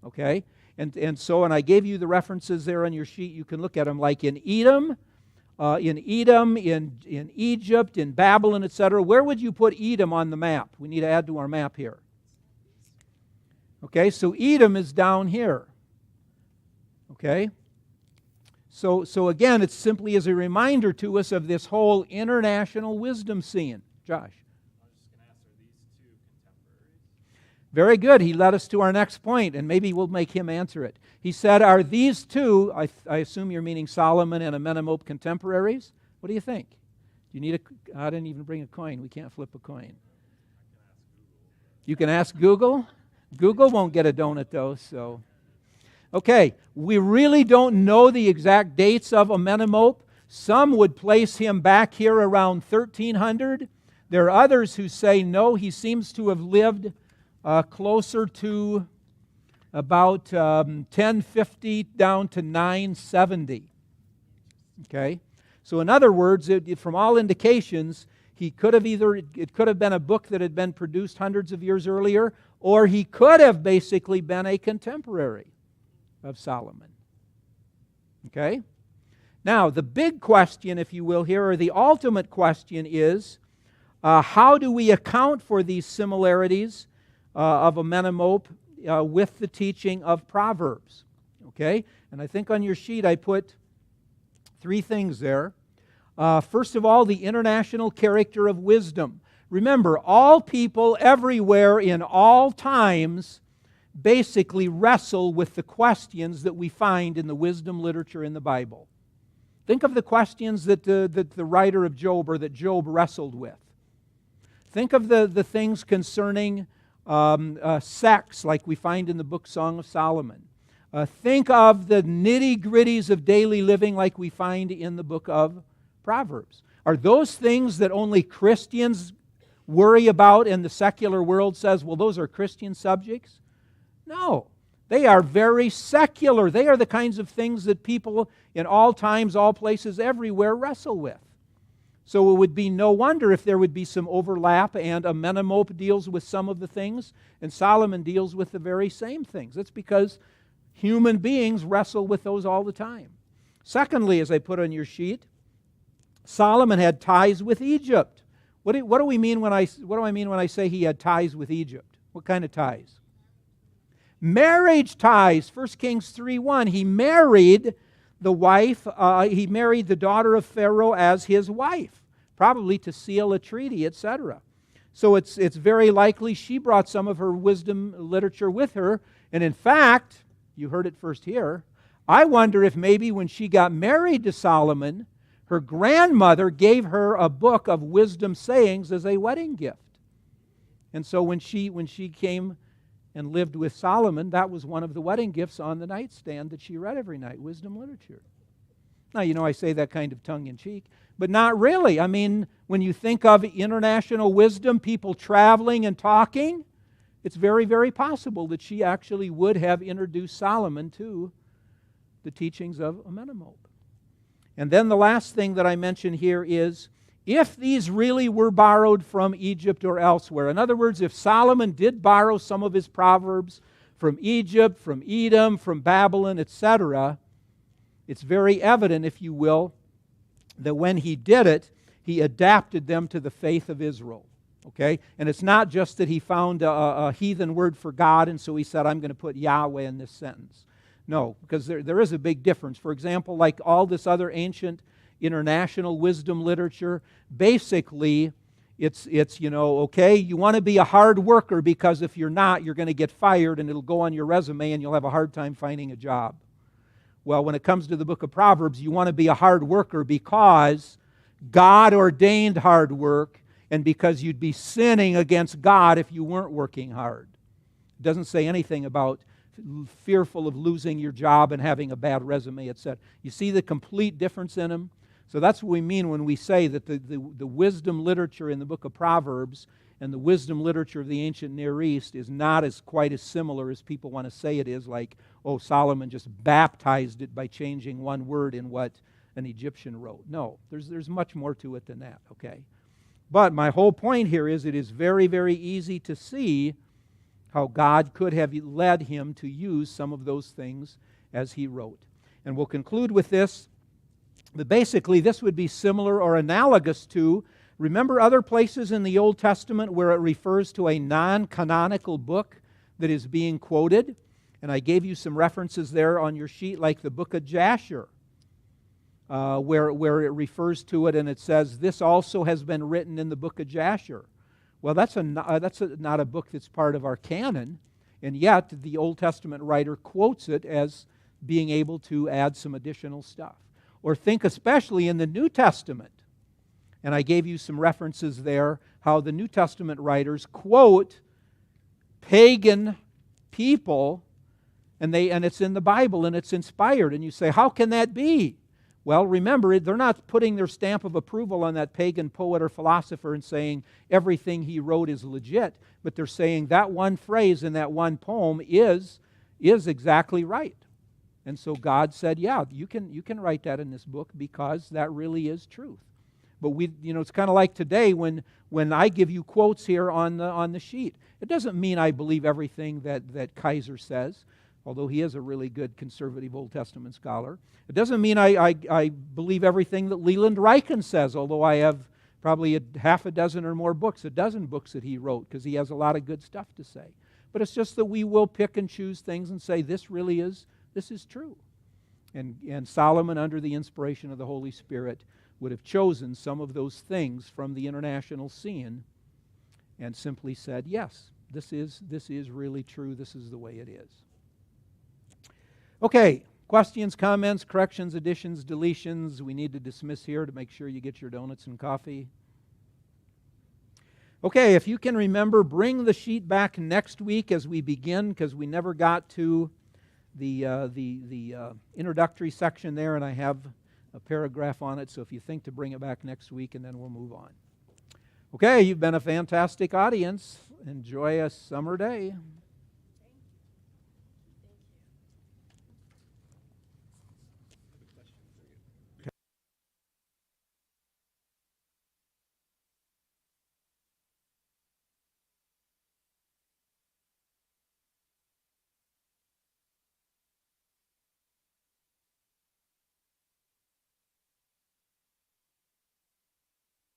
Okay? And I gave you the references there on your sheet. You can look at them, like in Edom, in Egypt, in Babylon, etc. Where would you put Edom on the map? We need to add to our map here. Okay, so Edom is down here. Okay? So again, it's simply as a reminder to us of this whole international wisdom scene. Josh. I was just going to ask, are these two contemporaries? Very good. He led us to our next point, and maybe we'll make him answer it. He said, are these two, I assume you're meaning Solomon and Embodiment, contemporaries? What do you think? You need I didn't even bring a coin. We can't flip a coin. You can ask Google? Google won't get a donut, though, so... Okay, we really don't know the exact dates of Embodiment. Some would place him back here around 1300. There are others who say, no, he seems to have lived closer to about 1050 down to 970. Okay? So in other words, from all indications, it could have been a book that had been produced hundreds of years earlier, or he could have basically been a contemporary of Solomon. Okay? Now, the big question, if you will, here, or the ultimate question is, how do we account for these similarities of Embodiment with the teaching of Proverbs? Okay? And I think on your sheet I put three things there. First of all, the international character of wisdom. Remember, all people everywhere in all times basically wrestle with the questions that we find in the wisdom literature in the Bible. Think of the questions that the writer of Job, or that Job wrestled with. Think of the things concerning sex, like we find in the book Song of Solomon. Think of the nitty-gritties of daily living like we find in the book of Proverbs. Are those things that only Christians worry about and the secular world says, well, those are Christian subjects? No. They are very secular. They are the kinds of things that people in all times, all places, everywhere wrestle with. So it would be no wonder if there would be some overlap, and Embodiment deals with some of the things, and Solomon deals with the very same things. It's because human beings wrestle with those all the time. Secondly, as I put on your sheet, Solomon had ties with Egypt. What do I mean when I say he had ties with Egypt? What kind of ties? Marriage ties. 1 Kings 3:1. He married the wife. He married the daughter of Pharaoh as his wife, probably to seal a treaty, etc. So it's very likely she brought some of her wisdom literature with her. And in fact, you heard it first here, I wonder if maybe when she got married to Solomon, her grandmother gave her a book of wisdom sayings as a wedding gift. And so when she came and lived with Solomon, that was one of the wedding gifts on the nightstand that she read every night, wisdom literature. Now, I say that kind of tongue-in-cheek, but not really. I mean, when you think of international wisdom, people traveling and talking, it's very, very possible that she actually would have introduced Solomon to the teachings of Embodiment. And then the last thing that I mention here is, if these really were borrowed from Egypt or elsewhere, in other words, if Solomon did borrow some of his Proverbs from Egypt, from Edom, from Babylon, etc., it's very evident, if you will, that when he did it, he adapted them to the faith of Israel. Okay? And it's not just that he found a heathen word for God, and so he said, I'm going to put Yahweh in this sentence. No, because there is a big difference. For example, like all this other ancient international wisdom literature, basically it's okay, you want to be a hard worker because if you're not, you're going to get fired and it'll go on your resume and you'll have a hard time finding a job. Well, when it comes to the book of Proverbs, you want to be a hard worker because God ordained hard work and because you'd be sinning against God if you weren't working hard. It doesn't say anything about fearful of losing your job and having a bad resume, etc. You see the complete difference in them? So that's what we mean when we say that the wisdom literature in the book of Proverbs and the wisdom literature of the ancient Near East is not quite as similar as people want to say it is, like, oh, Solomon just baptized it by changing one word in what an Egyptian wrote. No, there's much more to it than that, okay? But my whole point here is it is very, very easy to see how God could have led him to use some of those things as he wrote. And we'll conclude with this. But basically, this would be similar or analogous to, remember other places in the Old Testament where it refers to a non-canonical book that is being quoted? And I gave you some references there on your sheet, like the book of Jasher, where it refers to it and it says, this also has been written in the book of Jasher. Well, that's not a book that's part of our canon, and yet the Old Testament writer quotes it as being able to add some additional stuff. Or think especially in the New Testament, and I gave you some references there, how the New Testament writers quote pagan people, and it's in the Bible, and it's inspired, and you say, how can that be? Well, remember, they're not putting their stamp of approval on that pagan poet or philosopher and saying everything he wrote is legit, but they're saying that one phrase in that one poem is exactly right. And so God said, yeah, you can write that in this book because that really is truth. But it's kind of like today when I give you quotes here on the sheet. It doesn't mean I believe everything that Kaiser says, although he is a really good conservative Old Testament scholar. It doesn't mean I believe everything that Leland Ryken says, although I have probably half a dozen or more books, a dozen books that he wrote, because he has a lot of good stuff to say. But it's just that we will pick and choose things and say, this is true. And Solomon, under the inspiration of the Holy Spirit, would have chosen some of those things from the international scene and simply said, yes, this is really true, this is the way it is. Okay, questions, comments, corrections, additions, deletions. We need to dismiss here to make sure you get your donuts and coffee. Okay, if you can remember, bring the sheet back next week as we begin, because we never got to the introductory section there, and I have a paragraph on it, so if you think to bring it back next week, and then we'll move on. Okay, you've been a fantastic audience. Enjoy a summer day.